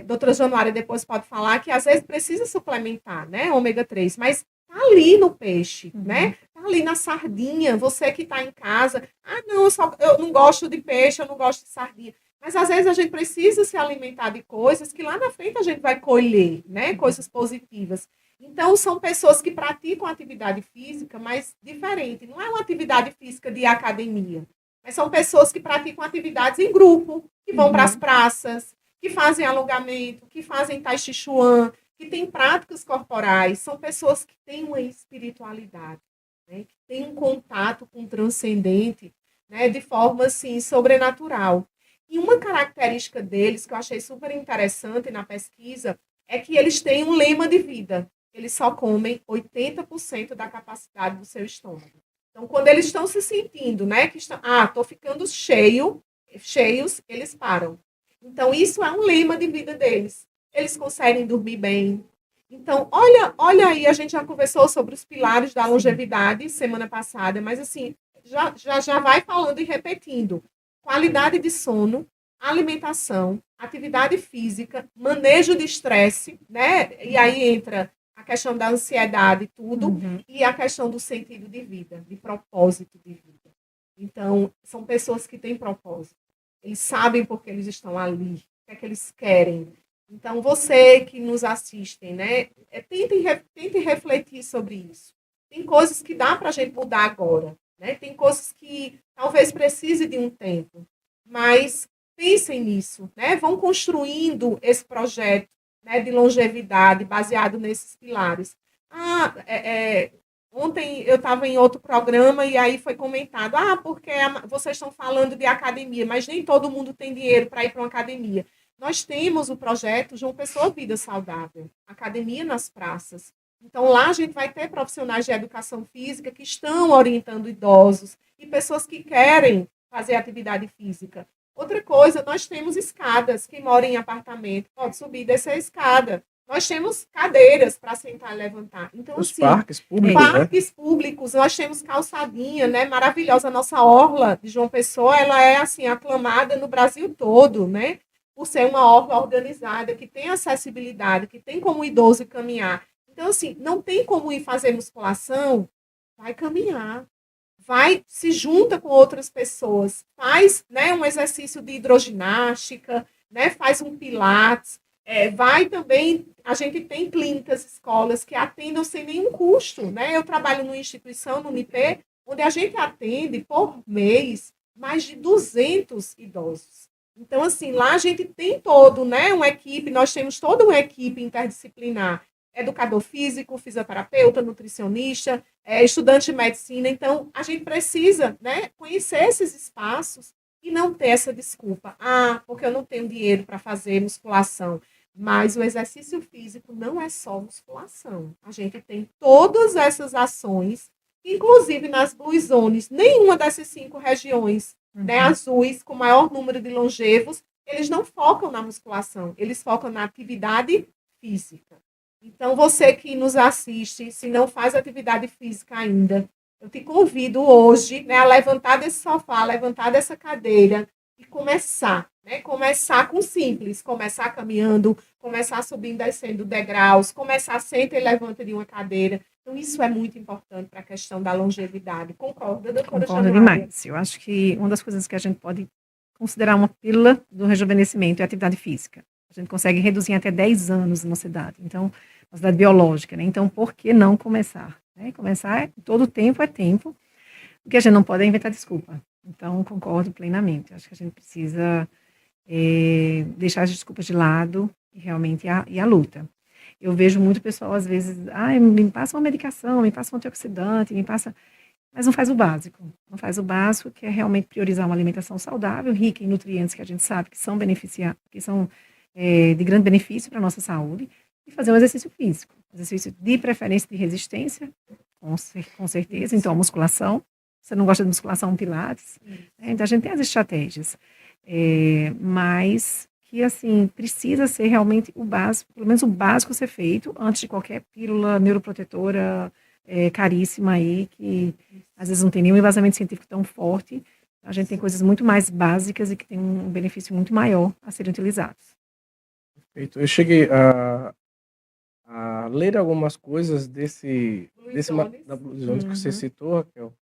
doutora Januária depois pode falar que às vezes precisa suplementar, né? Ômega 3, mas tá ali no peixe, né? Tá ali na sardinha. Você que está em casa, não, eu não gosto de peixe, eu não gosto de sardinha. Mas às vezes a gente precisa se alimentar de coisas que lá na frente a gente vai colher, né? Coisas positivas. Então, são pessoas que praticam atividade física, mas diferente. Não é uma atividade física de academia, mas são pessoas que praticam atividades em grupo, que vão para as praças, que fazem alongamento, que fazem tai chi chuan, que têm práticas corporais. São pessoas que têm uma espiritualidade, né? Que têm um contato com o transcendente, né? De forma assim, sobrenatural. E uma característica deles, que eu achei super interessante na pesquisa, é que eles têm um lema de vida. Eles só comem 80% da capacidade do seu estômago. Então, quando eles estão se sentindo, né, que estão, estou ficando cheios, eles param. Então, isso é um lema de vida deles. Eles conseguem dormir bem. Então, olha aí, a gente já conversou sobre os pilares da longevidade semana passada, mas assim, já vai falando e repetindo. Qualidade de sono, alimentação, atividade física, manejo de estresse, né? E aí entra a questão da ansiedade, tudo, e a questão do sentido de vida, de propósito de vida. Então, são pessoas que têm propósito. Eles sabem por que eles estão ali, o que é que eles querem. Então, você que nos assistem, né? Tente refletir sobre isso. Tem coisas que dá para a gente mudar agora, né? Tem coisas que talvez precise de um tempo, mas pensem nisso, né? Vão construindo esse projeto, né, de longevidade baseado nesses pilares. Ah, ontem eu estava em outro programa e aí foi comentado, porque vocês estão falando de academia, mas nem todo mundo tem dinheiro para ir para uma academia. Nós temos o projeto João Pessoa Vida Saudável, academia nas praças. Então, lá a gente vai ter profissionais de educação física que estão orientando idosos e pessoas que querem fazer atividade física. Outra coisa, nós temos escadas. Quem mora em apartamento pode subir e descer a escada. Nós temos cadeiras para sentar e levantar. Então, Os assim, parques públicos, né? parques públicos, nós temos calçadinha, né? Maravilhosa. A nossa orla de João Pessoa, ela é, assim, aclamada no Brasil todo, né? Por ser uma orla organizada, que tem acessibilidade, que tem como o idoso caminhar. Então, assim, não tem como ir fazer musculação, vai caminhar. Vai, se junta com outras pessoas, faz, né, um exercício de hidroginástica, né, faz um pilates, vai também, a gente tem clínicas, escolas que atendem sem nenhum custo, né? Eu trabalho numa instituição, no NIPE, onde a gente atende por mês mais de 200 idosos. Então, assim, lá a gente tem todo, né, uma equipe, nós temos toda uma equipe interdisciplinar, educador físico, fisioterapeuta, nutricionista, estudante de medicina. Então, a gente precisa, né, conhecer esses espaços e não ter essa desculpa. Porque eu não tenho dinheiro para fazer musculação. Mas o exercício físico não é só musculação. A gente tem todas essas ações, inclusive nas blue zones, nenhuma dessas 5 regiões, né, azuis, com maior número de longevos, eles não focam na musculação, eles focam na atividade física. Então, você que nos assiste, se não faz atividade física ainda, eu te convido hoje, né, a levantar desse sofá, levantar dessa cadeira e começar, né? Começar com simples, começar caminhando, começar subindo, descendo degraus, começar senta e levanta de uma cadeira. Então, isso é muito importante para a questão da longevidade. Concorda, doutora Concordo Januária? demais. Eu acho que uma das coisas que a gente pode considerar uma pílula do rejuvenescimento é a atividade física. A gente consegue reduzir em até 10 anos numa cidade. Então, uma cidade biológica, né? Então, por que não começar? Né? Começar, todo tempo é tempo. O que a gente não pode é inventar desculpa. Então, concordo plenamente. Acho que a gente precisa deixar as desculpas de lado e realmente ir à luta. Eu vejo muito pessoal, às vezes, me passa uma medicação, me passa um antioxidante, me passa... Mas não faz o básico. Não faz o básico, que é realmente priorizar uma alimentação saudável, rica em nutrientes que a gente sabe que são de grande benefício para a nossa saúde, e fazer um exercício físico. Exercício de preferência de resistência, com certeza. Então, a musculação. Você não gosta de musculação, um pilates. Então, a gente tem as estratégias. Mas que, assim, precisa ser realmente o básico, pelo menos o básico ser feito antes de qualquer pílula neuroprotetora caríssima aí, que às vezes não tem nenhum embasamento científico tão forte. A gente tem coisas muito mais básicas e que tem um benefício muito maior a serem utilizados. Perfeito. Eu cheguei a ler algumas coisas da Blue Zones que você citou, Raquel.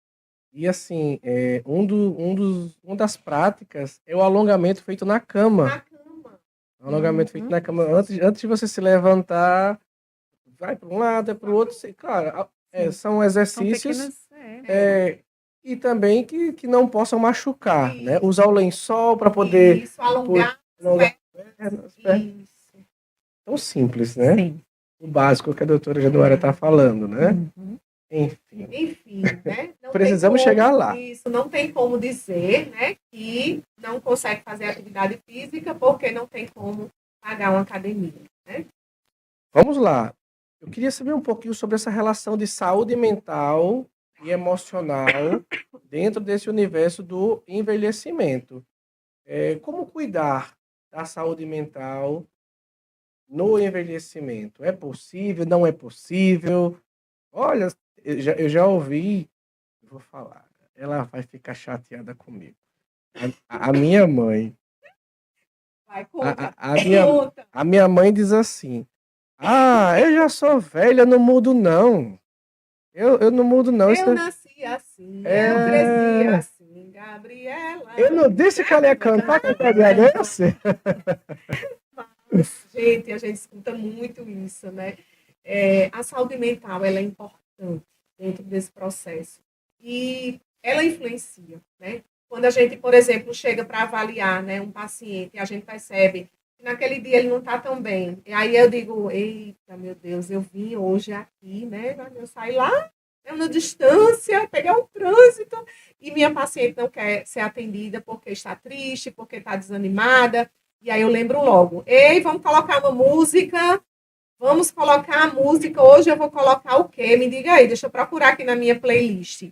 E assim, uma das práticas é o alongamento feito na cama. Na cama. O alongamento feito na cama. Antes de você se levantar, vai para um lado, é para o outro. Claro, são exercícios São pequenas, e também que não possam machucar, né? Usar o lençol para poder alongar as pernas. Isso. Tão simples, né? Sim. O básico que a doutora Januária está falando, né? Enfim, né? Não Precisamos chegar lá. Isso, não tem como dizer, né, que não consegue fazer atividade física porque não tem como pagar uma academia, né? Vamos lá. Eu queria saber um pouquinho sobre essa relação de saúde mental e emocional dentro desse universo do envelhecimento. Como cuidar da saúde mental no envelhecimento? É possível? Não é possível? Olha, eu já ouvi, vou falar, ela vai ficar chateada comigo. A minha mãe, Vai, conta. a minha mãe diz assim: eu já sou velha, eu não mudo não. Eu não mudo não. Eu nasci assim, eu cresci assim, Gabriela. Eu não disse que ela ia cantar com a dessa? Mas, gente, a gente escuta muito isso, né? A saúde mental, ela é importante dentro desse processo. E ela influencia, né? Quando a gente, por exemplo, chega para avaliar, né, um paciente e a gente percebe que naquele dia ele não está tão bem. E aí eu digo, eita, meu Deus, eu vim hoje aqui, né? Eu saí lá, na distância, peguei um trânsito e minha paciente não quer ser atendida porque está triste, porque está desanimada. E aí eu lembro logo, ei, vamos colocar uma música, vamos colocar a música, hoje eu vou colocar o quê? Me diga aí, deixa eu procurar aqui na minha playlist.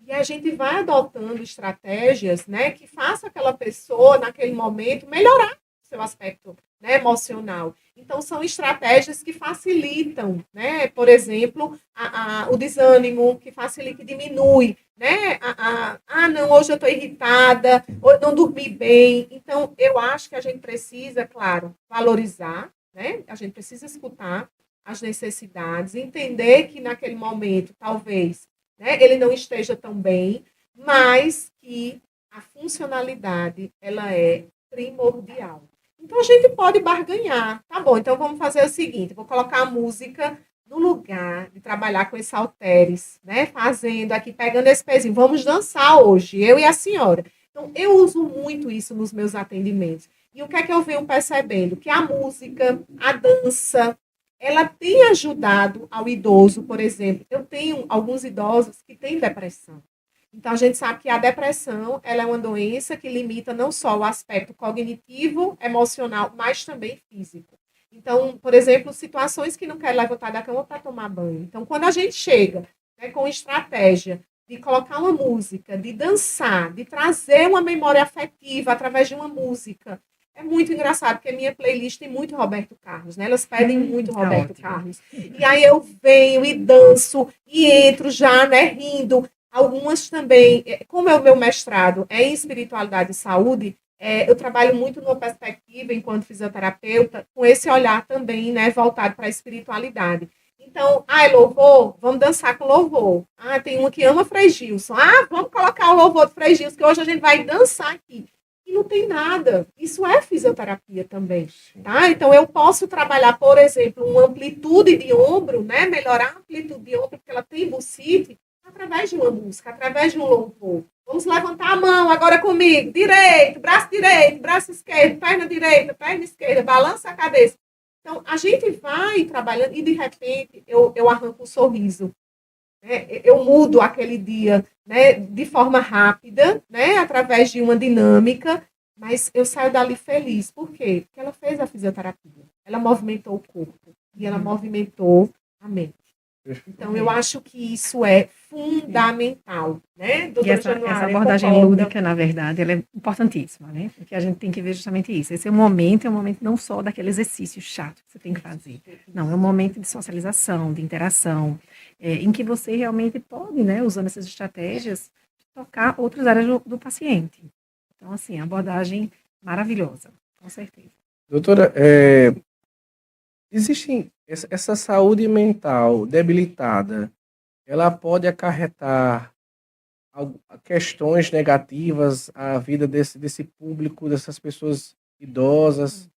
E a gente vai adotando estratégias, né, que façam aquela pessoa, naquele momento, melhorar o seu aspecto, né, emocional. Então, são estratégias que facilitam, né, por exemplo, o desânimo, que facilita e diminui, né, não, hoje eu estou irritada, hoje não dormi bem. Então, eu acho que a gente precisa, claro, valorizar, né, a gente precisa escutar as necessidades, entender que naquele momento, talvez, né, ele não esteja tão bem, mas que a funcionalidade ela é primordial. Então a gente pode barganhar, tá bom? Então vamos fazer o seguinte: vou colocar a música no lugar de trabalhar com esses halteres, né? Fazendo aqui, pegando esse pezinho. Vamos dançar hoje, eu e a senhora. Então eu uso muito isso nos meus atendimentos. E o que é que eu venho percebendo? Que a música, a dança, ela tem ajudado ao idoso, por exemplo. Eu tenho alguns idosos que têm depressão. Então, a gente sabe que a depressão ela é uma doença que limita não só o aspecto cognitivo, emocional, mas também físico. Então, por exemplo, situações que não quer levantar da cama para tomar banho. Então, quando a gente chega, né, com estratégia de colocar uma música, de dançar, de trazer uma memória afetiva através de uma música, é muito engraçado, porque a minha playlist tem muito Roberto Carlos, né? Elas pedem muito Roberto Carlos. E aí eu venho e danço e entro já, né, rindo. Algumas também, como é o meu mestrado é em espiritualidade e saúde, eu trabalho muito numa perspectiva, enquanto fisioterapeuta, com esse olhar também, né, voltado para a espiritualidade. Então, é louvor? Vamos dançar com louvor. Tem uma que ama Frei Gilson. Vamos colocar o louvor do Frei Gilson, que hoje a gente vai dançar aqui. E não tem nada. Isso é fisioterapia também. Tá? Então, eu posso trabalhar, por exemplo, uma amplitude de ombro, né, melhorar a amplitude de ombro, porque ela tem bursite, através de uma música, através de um louvor. Vamos levantar a mão agora comigo. Direito, braço esquerdo, perna direita, perna esquerda, balança a cabeça. Então, a gente vai trabalhando e, de repente, eu arranco um sorriso. Né? Eu mudo aquele dia, né, de forma rápida, né, através de uma dinâmica, mas eu saio dali feliz. Por quê? Porque ela fez a fisioterapia. Ela movimentou o corpo e ela movimentou a mente. Então, eu acho que isso é fundamental, né? E essa abordagem lúdica, na verdade, ela é importantíssima, né? Porque a gente tem que ver justamente isso. Esse é um momento não só daquele exercício chato que você tem que fazer. Não, é um momento de socialização, de interação, em que você realmente pode, né, usando essas estratégias, tocar outras áreas do paciente. Então, assim, abordagem maravilhosa, com certeza. Doutora, existe essa saúde mental debilitada, ela pode acarretar questões negativas à vida desse público, dessas pessoas idosas?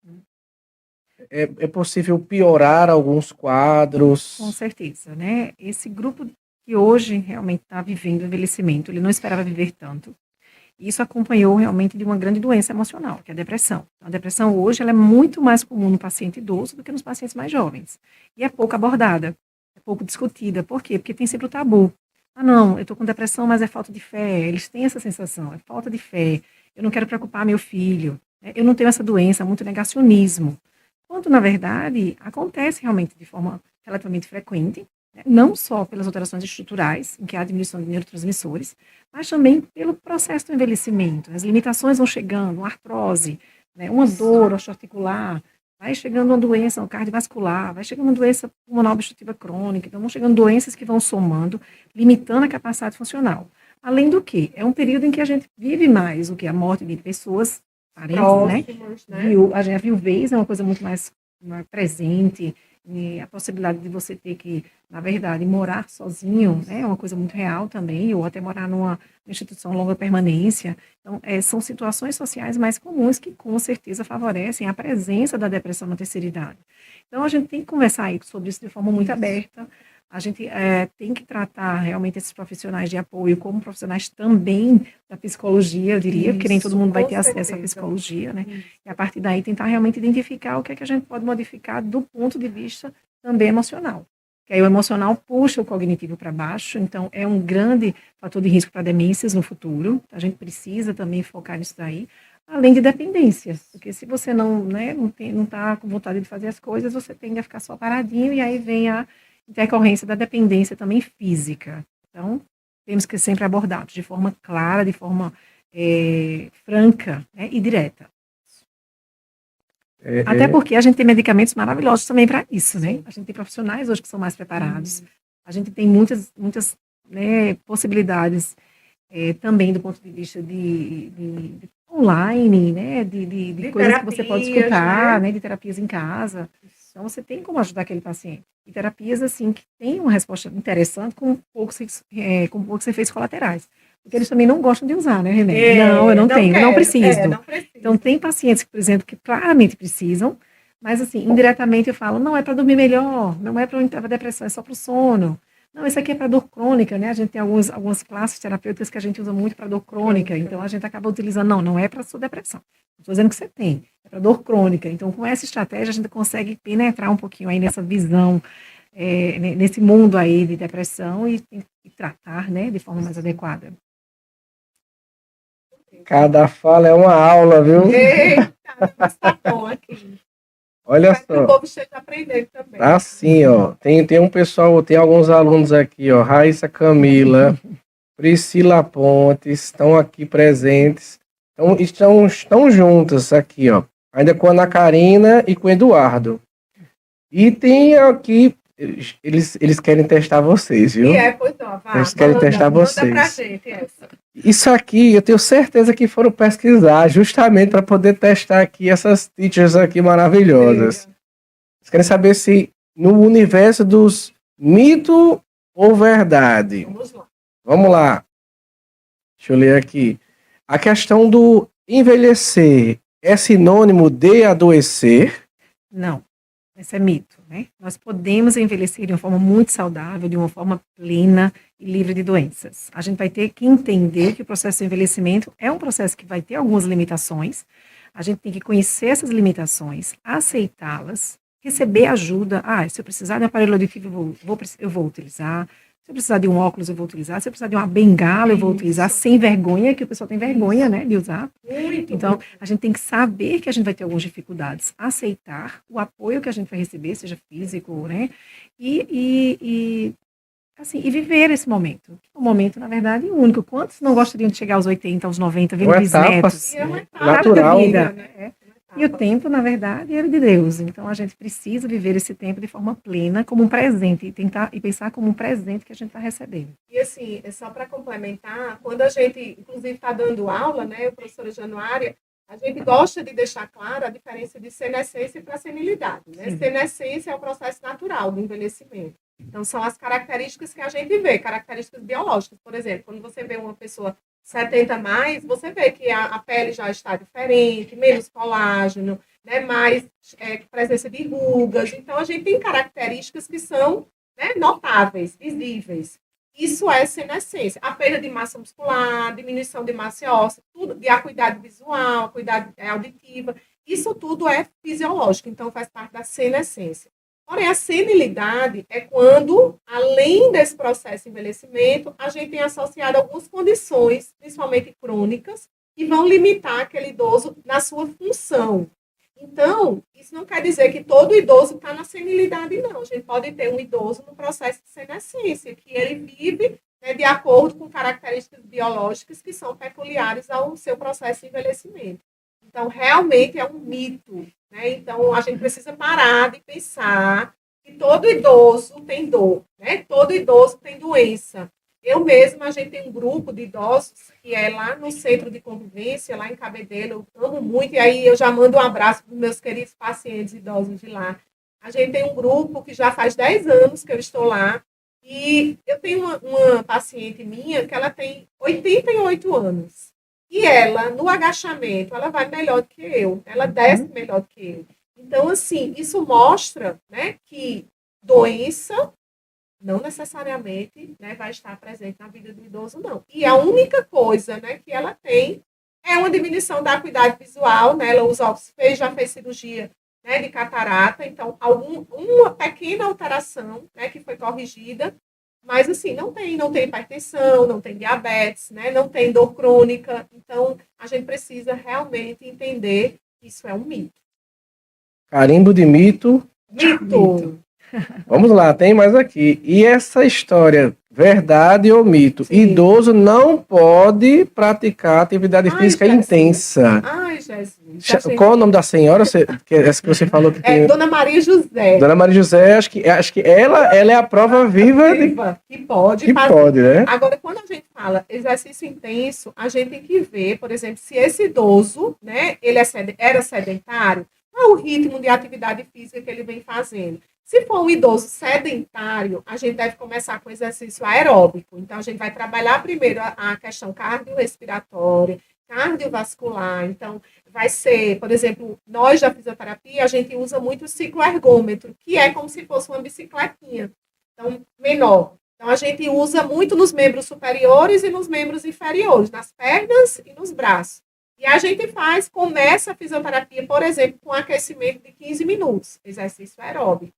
É possível piorar alguns quadros? Com certeza, né? Esse grupo que hoje realmente está vivendo o envelhecimento, ele não esperava viver tanto. Isso acompanhou realmente de uma grande doença emocional, que é a depressão. A depressão hoje ela é muito mais comum no paciente idoso do que nos pacientes mais jovens. E é pouco abordada, é pouco discutida. Por quê? Porque tem sempre o tabu. Não, eu estou com depressão, mas é falta de fé. Eles têm essa sensação, é falta de fé. Eu não quero preocupar meu filho. Eu não tenho essa doença, muito negacionismo. Quando, na verdade, acontece realmente de forma relativamente frequente, não só pelas alterações estruturais, em que há diminuição de neurotransmissores, mas também pelo processo do envelhecimento. As limitações vão chegando, uma artrose, né, uma dor osteoarticular, vai chegando uma doença cardiovascular, vai chegando uma doença pulmonar obstrutiva crônica, então vão chegando doenças que vão somando, limitando a capacidade funcional. Além do que, é um período em que a gente vive mais o que a morte de pessoas parentes, próximos, né? A viuvez é uma coisa muito mais presente, e a possibilidade de você ter que, na verdade, morar sozinho, né, é uma coisa muito real também, ou até morar numa instituição longa permanência. Então, são situações sociais mais comuns que, com certeza, favorecem a presença da depressão na terceira idade. Então, a gente tem que conversar aí sobre isso de forma muito aberta, a gente tem que tratar realmente esses profissionais de apoio como profissionais também da psicologia, eu diria, porque nem todo mundo vai ter acesso à psicologia, né? E a partir daí tentar realmente identificar o que é que a gente pode modificar do ponto de vista também emocional. Que aí o emocional puxa o cognitivo para baixo, então é um grande fator de risco para demências no futuro. A gente precisa também focar nisso daí, além de dependências, porque se você não está com vontade de fazer as coisas, você tende a ficar só paradinho e aí vem a intercorrência da dependência também física. Então, temos que ser sempre abordados de forma clara, de forma franca, né, e direta. Até porque a gente tem medicamentos maravilhosos também para isso, né? A gente tem profissionais hoje que são mais preparados. A gente tem muitas né, possibilidades também do ponto de vista de online, né? De coisas que você pode escutar, né? De terapias em casa. Então, você tem como ajudar aquele paciente. E terapias, assim, que tem uma resposta interessante com poucos efeitos colaterais. Porque eles também não gostam de usar, né, remédio? Não, eu não tenho, eu não preciso. Não preciso. Então, tem pacientes, por exemplo, que claramente precisam, mas, assim, indiretamente eu falo, não, é para dormir melhor, não é para depressão, é só para o sono. Não, isso aqui é para dor crônica, né? A gente tem algumas classes terapêuticas que a gente usa muito para dor crônica, então a gente acaba utilizando, não é para sua depressão. Estou dizendo que você tem, é para dor crônica. Então, com essa estratégia, a gente consegue penetrar um pouquinho aí nessa visão, nesse mundo aí de depressão e tratar, né, de forma mais adequada. Cada fala é uma aula, viu? Eita, está bom aqui. Olha Espero que o só. povo esteja aprendendo também. Assim, ó. Tem um pessoal, tem alguns alunos aqui, ó. Raíssa Camila, Priscila Pontes, estão aqui presentes. Então, estão juntas aqui, ó. Ainda com a Ana Karina e com o Eduardo. E tem aqui, eles querem testar vocês, viu? Pois não, vá, Eles querem testar vocês. Manda pra gente essa. Isso aqui, eu tenho certeza que foram pesquisar justamente para poder testar aqui essas teachers aqui maravilhosas. Eles querem saber se no universo dos mito ou verdade. Vamos lá. Vamos lá. Deixa eu ler aqui. A questão do envelhecer é sinônimo de adoecer? Não, esse é mito, né? Nós podemos envelhecer de uma forma muito saudável, de uma forma plena e livre de doenças. A gente vai ter que entender que o processo de envelhecimento é um processo que vai ter algumas limitações. A gente tem que conhecer essas limitações, aceitá-las, receber ajuda. Se eu precisar de um aparelho auditivo, eu vou utilizar. Se eu precisar de um óculos, eu vou utilizar. Se eu precisar de uma bengala, eu vou utilizar sem vergonha, que o pessoal tem vergonha, né, de usar. Então, a gente tem que saber que a gente vai ter algumas dificuldades, aceitar o apoio que a gente vai receber, seja físico, né, e viver esse momento. Um momento, na verdade, único. Quantos não gostariam de chegar aos 80, aos 90, vendo bisnetos? É uma etapa natural. da vida, né? E o tempo, na verdade, é de Deus. Então, a gente precisa viver esse tempo de forma plena, como um presente, e pensar como um presente que a gente está recebendo. E, assim, só para complementar, quando a gente, inclusive, está dando aula, né, professora Januária, a gente gosta de deixar clara a diferença de senescência para senilidade. Né? Senescência é o processo natural do envelhecimento. Então, são as características que a gente vê, características biológicas. Por exemplo, quando você vê uma pessoa 70 mais, você vê que a pele já está diferente, menos colágeno, né, mais presença de rugas. Então, a gente tem características que são, né, notáveis, visíveis. Isso é senescência. A perda de massa muscular, diminuição de massa óssea, tudo, de acuidade visual, acuidade auditiva, isso tudo é fisiológico, então faz parte da senescência. Porém, a senilidade é quando, além desse processo de envelhecimento, a gente tem associado algumas condições, principalmente crônicas, que vão limitar aquele idoso na sua função. Então, isso não quer dizer que todo idoso está na senilidade, não. A gente pode ter um idoso no processo de senescência, que ele vive, né, de acordo com características biológicas que são peculiares ao seu processo de envelhecimento. Então, realmente é um mito. Né? Então, a gente precisa parar de pensar que todo idoso tem dor, né? Todo idoso tem doença. Eu mesma, a gente tem um grupo de idosos que é lá no Centro de Convivência, lá em Cabedelo, eu amo muito, e aí eu já mando um abraço para os meus queridos pacientes idosos de lá. A gente tem um grupo que já faz 10 anos que eu estou lá, e eu tenho uma paciente minha que ela tem 88 anos. E ela, no agachamento, ela vai melhor do que eu. Ela desce melhor do que eu. Então, assim, isso mostra, né, que doença não necessariamente, né, vai estar presente na vida do idoso, não. E a única coisa, né, que ela tem é uma diminuição da acuidade visual, né? Ela usa óculos, já fez cirurgia, né, de catarata, então uma pequena alteração, né, que foi corrigida, mas assim, não tem hipertensão, não tem diabetes, né, não tem dor crônica, então a gente precisa realmente entender que isso é um mito. Carimbo de mito. Mito. Vamos lá, tem mais aqui. E essa história, verdade ou mito? Sim. Idoso não pode praticar atividade física Jesus. intensa. Ai, Jesus. Qual é o nome da senhora? Essa que você falou que tem. Dona Maria José. Dona Maria José, acho que ela é a prova viva de Que pode que fazer. pode, né? Agora, quando a gente fala exercício intenso, a gente tem que ver, por exemplo, se esse idoso, né, ele era sedentário, qual é o ritmo de atividade física que ele vem fazendo. Se for um idoso sedentário, a gente deve começar com exercício aeróbico. Então, a gente vai trabalhar primeiro a questão cardiorrespiratória, cardiovascular. Então, vai ser, por exemplo, nós da fisioterapia, a gente usa muito o cicloergômetro, que é como se fosse uma bicicletinha, então, menor. Então, a gente usa muito nos membros superiores e nos membros inferiores, nas pernas e nos braços. E a gente começa a fisioterapia, por exemplo, com aquecimento de 15 minutos, exercício aeróbico.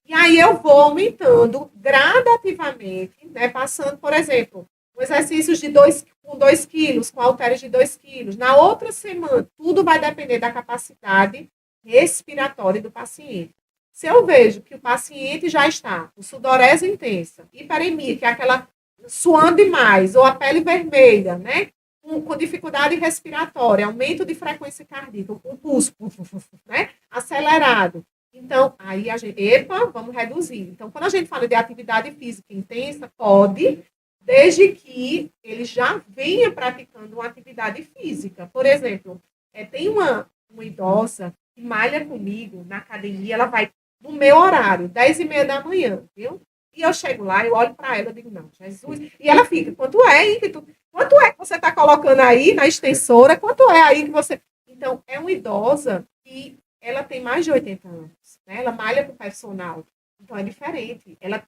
E aí eu vou aumentando gradativamente, né, passando, por exemplo, exercícios com 2 quilos, com halteres de 2 quilos. Na outra semana, tudo vai depender da capacidade respiratória do paciente. Se eu vejo que o paciente já está com sudorese intensa, hiperemia, que é aquela suando demais, ou a pele vermelha, né, com dificuldade respiratória, aumento de frequência cardíaca, com pulso, né, acelerado. Então, aí a gente, vamos reduzir. Então, quando a gente fala de atividade física intensa, pode, desde que ele já venha praticando uma atividade física. Por exemplo, tem uma idosa que malha comigo na academia, ela vai no meu horário, 10h30 da manhã, viu? E eu chego lá, eu olho para ela e digo, não, Jesus. E ela fica, quanto é que você está colocando aí na extensora? Quanto é aí que você... Então, é uma idosa que ela tem mais de 80 anos, né? Ela malha com o personal. Então, é diferente. Ela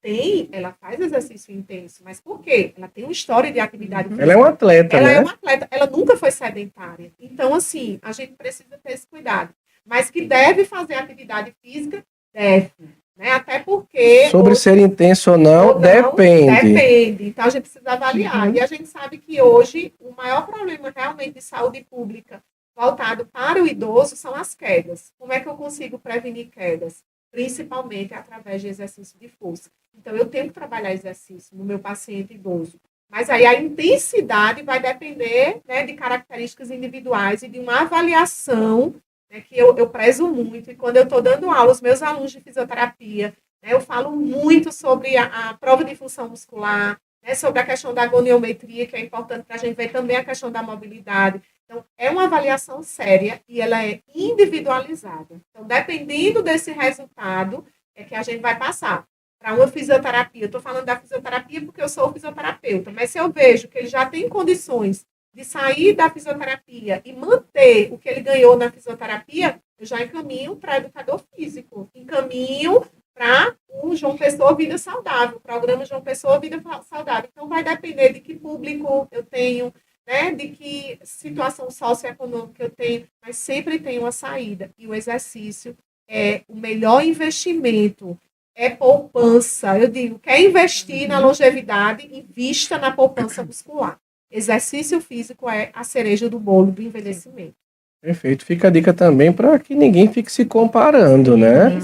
faz exercício intenso, mas por quê? Ela tem uma história de atividade física. Ela é uma atleta, Ela né? é uma atleta. Ela nunca foi sedentária. Então, assim, a gente precisa ter esse cuidado. Mas que deve fazer atividade física, deve. Né? Até porque... Sobre ser intenso ou não, depende. Depende. Então, a gente precisa avaliar. E a gente sabe que hoje o maior problema realmente de saúde pública voltado para o idoso são as quedas. Como é que eu consigo prevenir quedas? Principalmente através de exercício de força. Então, eu tenho que trabalhar exercício no meu paciente idoso. Mas aí a intensidade vai depender, né, de características individuais e de uma avaliação, né, que eu prezo muito. E quando eu estou dando aula aos meus alunos de fisioterapia, né, eu falo muito sobre a prova de função muscular, né, sobre a questão da goniometria, que é importante para a gente ver também a questão da mobilidade. Então, é uma avaliação séria e ela é individualizada. Então, dependendo desse resultado, é que a gente vai passar para uma fisioterapia. Eu estou falando da fisioterapia porque eu sou fisioterapeuta, mas se eu vejo que ele já tem condições de sair da fisioterapia e manter o que ele ganhou na fisioterapia, eu já encaminho para educador físico, encaminho para o João Pessoa Vida Saudável, o programa João Pessoa Vida Saudável. Então, vai depender de que público eu tenho, né, de que situação socioeconômica eu tenho, mas sempre tem uma saída. E o exercício é o melhor investimento, é poupança. Eu digo, quer investir na longevidade, invista na poupança muscular. Exercício físico é a cereja do bolo do envelhecimento. Perfeito. Fica a dica também para que ninguém fique se comparando, né?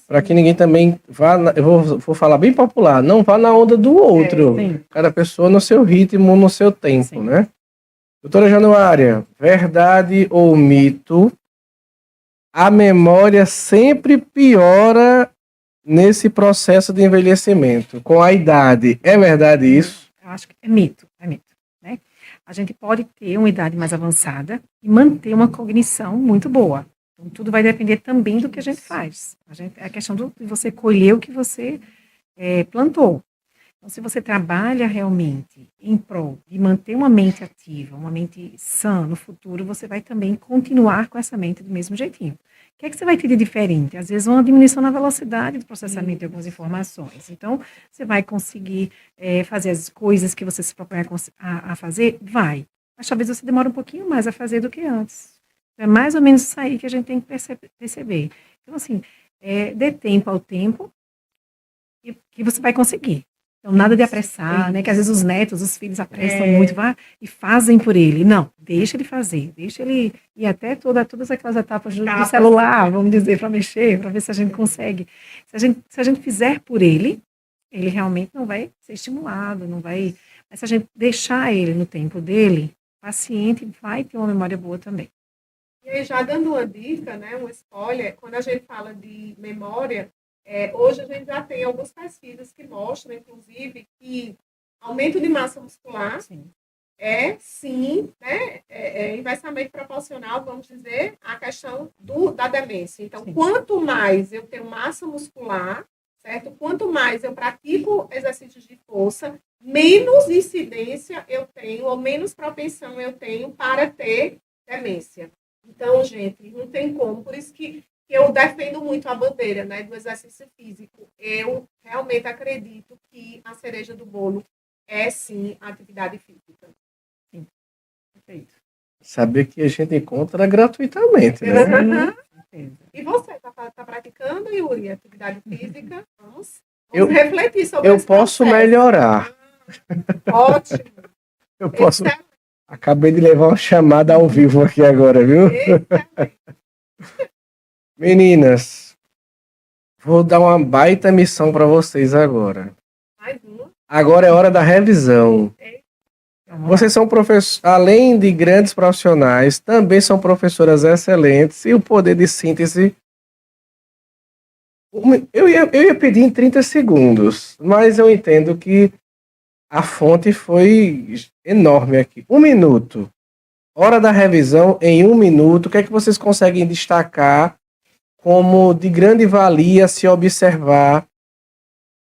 Para que ninguém também vá, eu vou falar bem popular, não vá na onda do outro. Cada pessoa no seu ritmo, no seu tempo, né? Doutora Januária, verdade ou mito? A memória sempre piora nesse processo de envelhecimento, com a idade. É verdade isso? Eu acho que é mito, né? A gente pode ter uma idade mais avançada e manter uma cognição muito boa. Então, tudo vai depender também do que a gente faz. É a questão de você colher o que você plantou. Então, se você trabalha realmente em prol de manter uma mente ativa, uma mente sã no futuro, você vai também continuar com essa mente do mesmo jeitinho. O que é que você vai ter de diferente? Às vezes, uma diminuição na velocidade do processamento de algumas informações. Então, você vai conseguir fazer as coisas que você se propõe a fazer? Vai. Mas talvez você demore um pouquinho mais a fazer do que antes. É mais ou menos isso aí que a gente tem que perceber. Então, assim, dê tempo ao tempo que você vai conseguir. Então, nada de apressar, né? Que às vezes os netos, os filhos apressam muito, vá e fazem por ele. Não, deixa ele fazer, deixa ele ir até todas aquelas etapas do celular, vamos dizer, para mexer, para ver se a gente consegue. Se a gente fizer por ele, ele realmente não vai ser estimulado, não vai. Mas se a gente deixar ele no tempo dele, paciente, vai ter uma memória boa também. E aí, já dando uma dica, né, um spoiler, quando a gente fala de memória, hoje a gente já tem algumas pesquisas que mostram, inclusive, que aumento de massa muscular Sim. sim, né, inversamente proporcional, vamos dizer, à questão da demência. Então, Sim. quanto mais eu tenho massa muscular, certo? Quanto mais eu pratico exercícios de força, menos incidência eu tenho, ou menos propensão eu tenho para ter demência. Então, gente, não tem como. Por isso que eu defendo muito a bandeira, né, do exercício físico. Eu realmente acredito que a cereja do bolo é, sim, a atividade física. Sim. Perfeito. Saber que a gente encontra gratuitamente, né? E você, está praticando, Yuri, atividade física? Vamos refletir sobre Eu esse posso processo. melhorar. Ótimo. Eu posso. Acabei de levar uma chamada ao vivo aqui agora, viu? Meninas, vou dar uma baita missão para vocês agora. Mais uma. Agora é hora da revisão. Vocês são professores, além de grandes profissionais, também são professoras excelentes e o poder de síntese. Eu ia pedir em 30 segundos, mas eu entendo que a fonte foi enorme aqui. 1 minuto. Hora da revisão em 1 minuto. O que é que vocês conseguem destacar como de grande valia se observar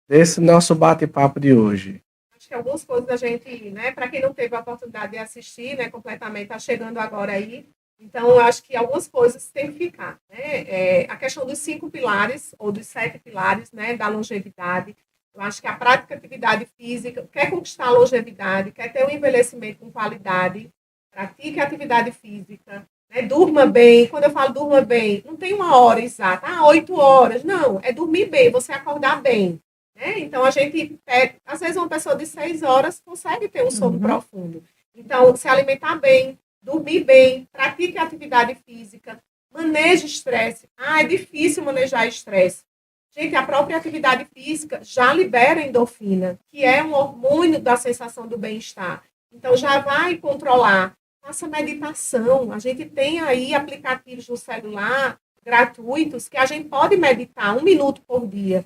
desse nosso bate-papo de hoje? Acho que algumas coisas a gente, né, para quem não teve a oportunidade de assistir, né, completamente, está chegando agora aí. Então, eu acho que algumas coisas têm que ficar, né? A questão dos 5 pilares, ou dos 7 pilares, né, da longevidade. Eu acho que a prática de atividade física, quer conquistar a longevidade, quer ter um envelhecimento com qualidade, pratique atividade física, né? Durma bem. Quando eu falo durma bem, não tem uma hora exata, 8 horas. Não, é dormir bem, você acordar bem. Né? Então, a gente, às vezes, uma pessoa de 6 horas consegue ter um sono profundo. Então, se alimentar bem, dormir bem, pratique atividade física, maneje estresse. É difícil manejar estresse. Gente, a própria atividade física já libera endorfina, que é um hormônio da sensação do bem-estar. Então, já vai controlar. Faça meditação. A gente tem aí aplicativos no celular gratuitos que a gente pode meditar 1 minuto por dia.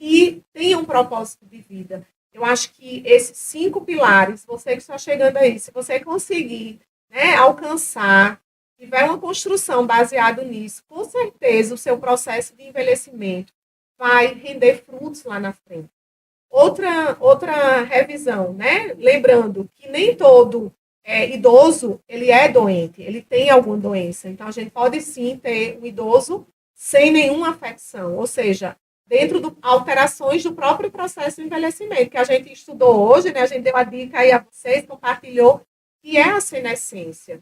E tenha um propósito de vida. Eu acho que esses 5 pilares, você que está chegando aí, se você conseguir, né, alcançar, tiver uma construção baseada nisso, com certeza o seu processo de envelhecimento vai render frutos lá na frente. Outra revisão, né? Lembrando que nem todo idoso ele é doente, ele tem alguma doença. Então, a gente pode sim ter um idoso sem nenhuma afecção, ou seja, dentro de alterações do próprio processo de envelhecimento, que a gente estudou hoje, né? A gente deu a dica aí a vocês, compartilhou, que é a senescência.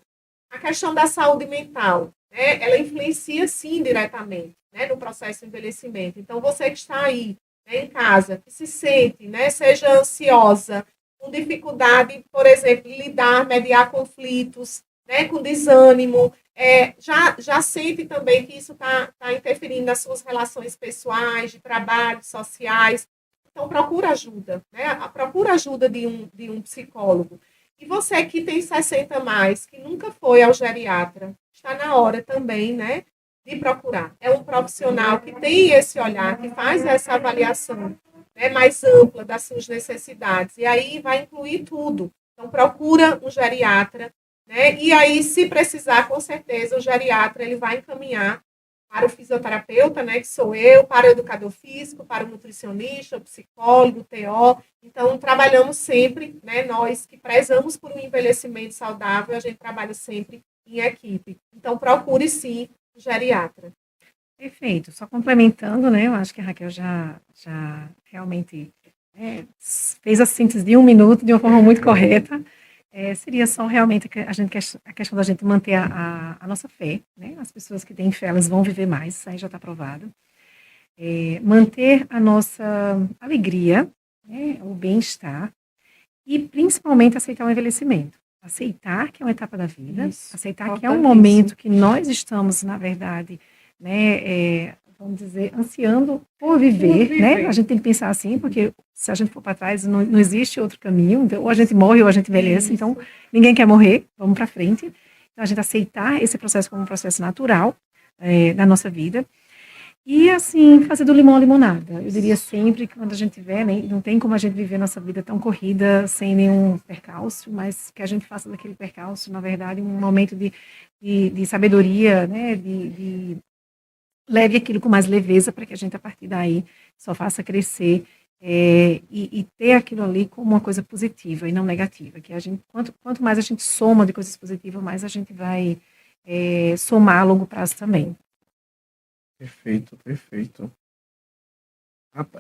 A questão da saúde mental, né? Ela influencia, sim, diretamente, né, no processo de envelhecimento. Então, você que está aí, né, em casa, que se sente, né, seja ansiosa, com dificuldade, por exemplo, de lidar, mediar conflitos, né, com desânimo, já sente também que isso está interferindo nas suas relações pessoais, de trabalho, sociais. Então, procura ajuda, né? Procura ajuda de um psicólogo. E você que tem 60 a mais, que nunca foi ao geriatra, está na hora também, né, de procurar. É um profissional que tem esse olhar, que faz essa avaliação, né, mais ampla das suas necessidades. E aí vai incluir tudo. Então, procura um geriatra, né? E aí, se precisar, com certeza, o geriatra ele vai encaminhar para o fisioterapeuta, né, que sou eu, para o educador físico, para o nutricionista, o psicólogo, o TO. Então, trabalhamos sempre, né, nós que prezamos por um envelhecimento saudável, a gente trabalha sempre em equipe. Então, procure sim o geriatra. Perfeito. Só complementando, né? Eu acho que a Raquel já realmente fez a síntese de 1 minuto de uma forma muito correta. Seria só realmente a questão da gente manter a nossa fé, né? As pessoas que têm fé, elas vão viver mais, isso aí já está provado. Manter a nossa alegria, né? O bem-estar e principalmente aceitar o envelhecimento. Aceitar que é uma etapa da vida, Isso, aceitar que é um momento importantíssimo. que nós estamos, na verdade, né, vamos dizer, ansiando por viver, Por né? viver. A gente tem que pensar assim, porque se a gente for para trás, não existe outro caminho. Então, ou a gente morre ou a gente envelhece. Isso. Então, ninguém quer morrer, vamos para frente. Então, a gente aceitar esse processo como um processo natural da nossa vida. E, assim, fazer do limão a limonada. Eu diria sempre que quando a gente tiver, né, não tem como a gente viver nossa vida tão corrida sem nenhum percalço, mas que a gente faça daquele percalço, na verdade, um momento de sabedoria, né, leve aquilo com mais leveza para que a gente, a partir daí, só faça crescer e ter aquilo ali como uma coisa positiva e não negativa. Que a gente, quanto mais a gente soma de coisas positivas, mais a gente vai somar a longo prazo também. Perfeito, perfeito.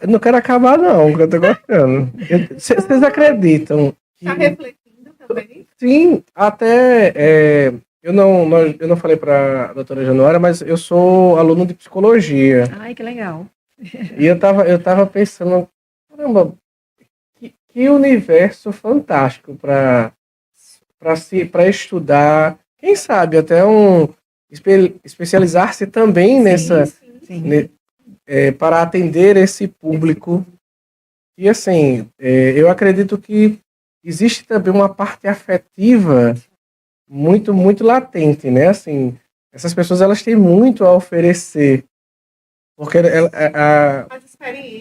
Eu não quero acabar, não, porque eu tô gostando. Vocês acreditam que. Está refletindo também? Sim, até. Eu não falei para a doutora Januária, mas eu sou aluno de psicologia. Ai, que legal. E eu tava pensando, caramba, que universo fantástico para estudar. Quem sabe até especializar-se também nessa. Sim. Para atender esse público. E assim, eu acredito que existe também uma parte afetiva muito, muito latente, né? Assim, essas pessoas elas têm muito a oferecer, porque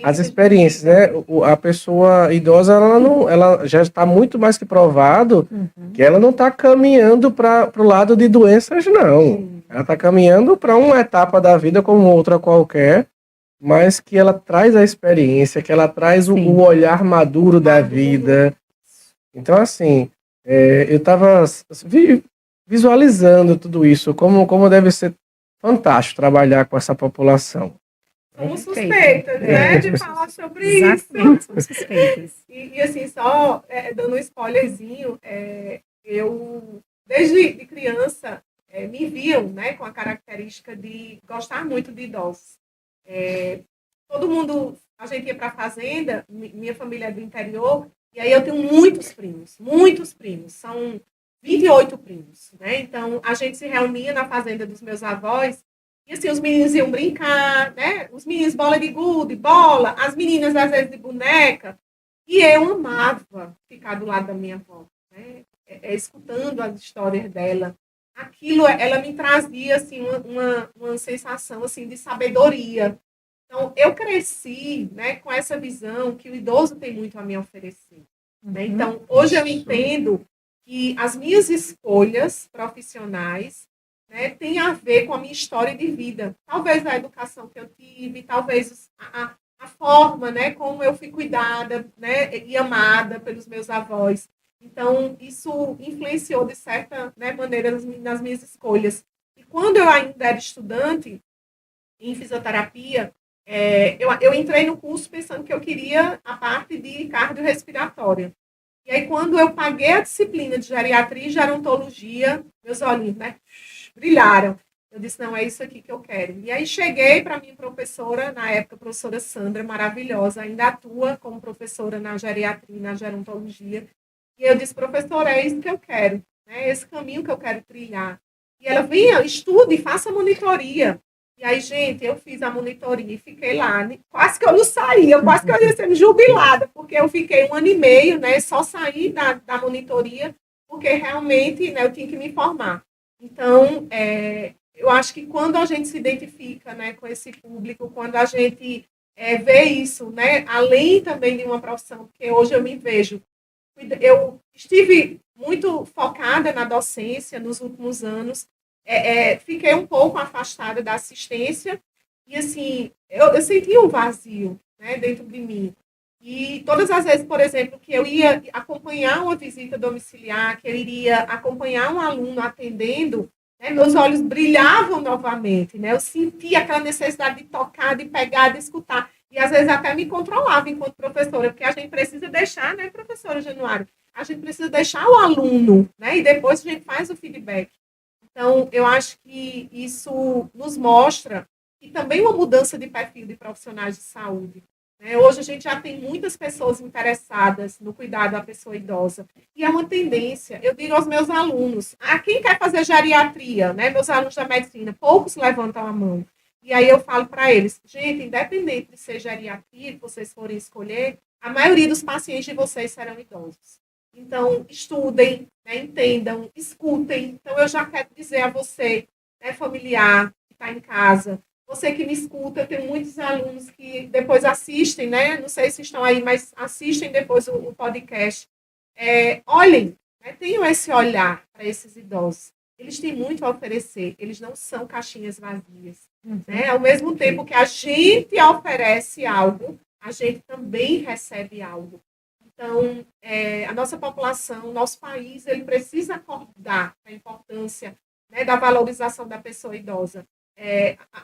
as experiências, né? A pessoa idosa ela já está muito mais que provado que ela não está caminhando para o lado de doenças, não. Ela está caminhando para uma etapa da vida como outra qualquer, mas que ela traz a experiência, que ela traz o olhar maduro da vida. Então, assim, eu estava visualizando tudo isso, como deve ser fantástico trabalhar com essa população. Somos suspeitas, né, de falar sobre Exatamente, isso. somos suspeitas. E assim, só dando um spoilerzinho, eu, desde de criança, me viam, né, com a característica de gostar muito de idosos. Todo mundo, a gente ia para a fazenda, minha família é do interior, e aí eu tenho muitos primos, são 28 primos, né? Então, a gente se reunia na fazenda dos meus avós, e assim, os meninos iam brincar, né? Os meninos bola de gude, bola, as meninas às vezes de boneca, e eu amava ficar do lado da minha avó, né? Escutando as histórias dela. Aquilo, ela me trazia assim uma sensação assim de sabedoria. Então, eu cresci, né, com essa visão que o idoso tem muito a me oferecer. Né? Então, hoje eu entendo que as minhas escolhas profissionais, né, têm a ver com a minha história de vida. Talvez a educação que eu tive, talvez a forma, né, como eu fui cuidada, né, e amada pelos meus avós. Então, isso influenciou, de certa, né, maneira, nas minhas escolhas. E quando eu ainda era estudante em fisioterapia, eu entrei no curso pensando que eu queria a parte de cardiorrespiratória. E aí, quando eu paguei a disciplina de geriatria e gerontologia, meus olhinhos, né, brilharam. Eu disse, não, é isso aqui que eu quero. E aí cheguei para a minha professora, na época, a professora Sandra, maravilhosa, ainda atua como professora na geriatria e na gerontologia. E eu disse, professora, é isso que eu quero, né? Esse caminho que eu quero trilhar. E ela, vinha, estude, faça monitoria. E aí, gente, eu fiz a monitoria e fiquei lá. Quase que eu não saía, quase que eu ia sendo jubilada, porque eu fiquei 1 ano e meio, né? Só saí da monitoria, porque realmente, né, eu tinha que me formar. Então, eu acho que quando a gente se identifica, né, com esse público, quando a gente vê isso, né, além também de uma profissão, porque hoje eu me vejo, eu estive muito focada na docência nos últimos anos, fiquei um pouco afastada da assistência e, assim, eu senti um vazio, né, dentro de mim. E todas as vezes, por exemplo, que eu ia acompanhar uma visita domiciliar, que eu iria acompanhar um aluno atendendo, né, meus olhos brilhavam novamente, né? Eu sentia aquela necessidade de tocar, de pegar, de escutar. E às vezes até me controlava enquanto professora, porque a gente precisa deixar, né, professora Januário? A gente precisa deixar o aluno, né? E depois a gente faz o feedback. Então, eu acho que isso nos mostra que também uma mudança de perfil de profissionais de saúde. Né? Hoje a gente já tem muitas pessoas interessadas no cuidado da pessoa idosa. E é uma tendência, eu digo aos meus alunos, a quem quer fazer geriatria, né? Meus alunos da medicina, poucos levantam a mão. E aí eu falo para eles, gente, independente de ser geriatria, que vocês forem escolher, a maioria dos pacientes de vocês serão idosos. Então, estudem, né, entendam, escutem. Então, eu já quero dizer a você, né, familiar, que está em casa, você que me escuta, eu tenho muitos alunos que depois assistem, né? Não sei se estão aí, mas assistem depois o podcast. Olhem, né, tenham esse olhar para esses idosos. Eles têm muito a oferecer, eles não são caixinhas vazias. Né? Ao mesmo tempo que a gente oferece algo, a gente também recebe algo. Então, a nossa população, o nosso país, ele precisa acordar a importância, né, da valorização da pessoa idosa.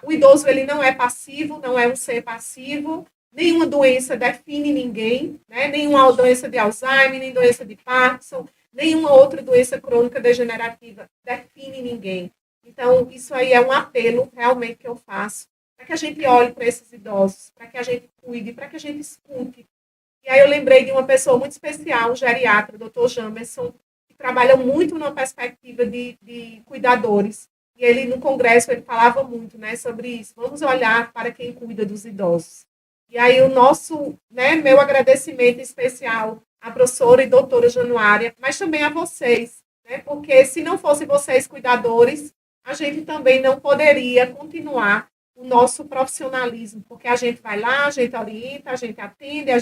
O idoso ele não é passivo, não é um ser passivo, nenhuma doença define ninguém, né, nenhuma doença de Alzheimer, nem doença de Parkinson, nenhuma outra doença crônica degenerativa define ninguém. Então, isso aí é um apelo realmente que eu faço, para que a gente olhe para esses idosos, para que a gente cuide, para que a gente escute. E aí eu lembrei de uma pessoa muito especial, um geriatra, o Dr. Jamerson, que trabalha muito numa perspectiva de cuidadores. E ele, no congresso, ele falava muito, né, sobre isso. Vamos olhar para quem cuida dos idosos. E aí o nosso, né, meu agradecimento especial à professora e doutora Januária, mas também a vocês, né, porque se não fossem vocês cuidadores, a gente também não poderia continuar o nosso profissionalismo, porque a gente vai lá, a gente orienta, a gente atende,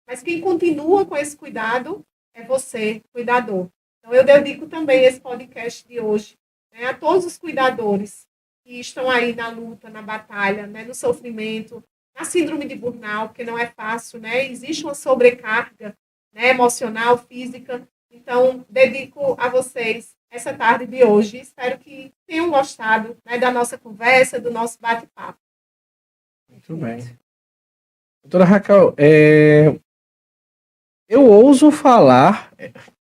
mas quem continua com esse cuidado é você, cuidador. Então, eu dedico também esse podcast de hoje, né, a todos os cuidadores que estão aí na luta, na batalha, né, no sofrimento, na síndrome de burnout, porque não é fácil, né? Existe uma sobrecarga, né, emocional, física. Então, dedico a vocês essa tarde de hoje. Espero que tenham gostado, né, da nossa conversa, do nosso bate-papo. Muito bem. Doutora Raquel, eu ouso falar,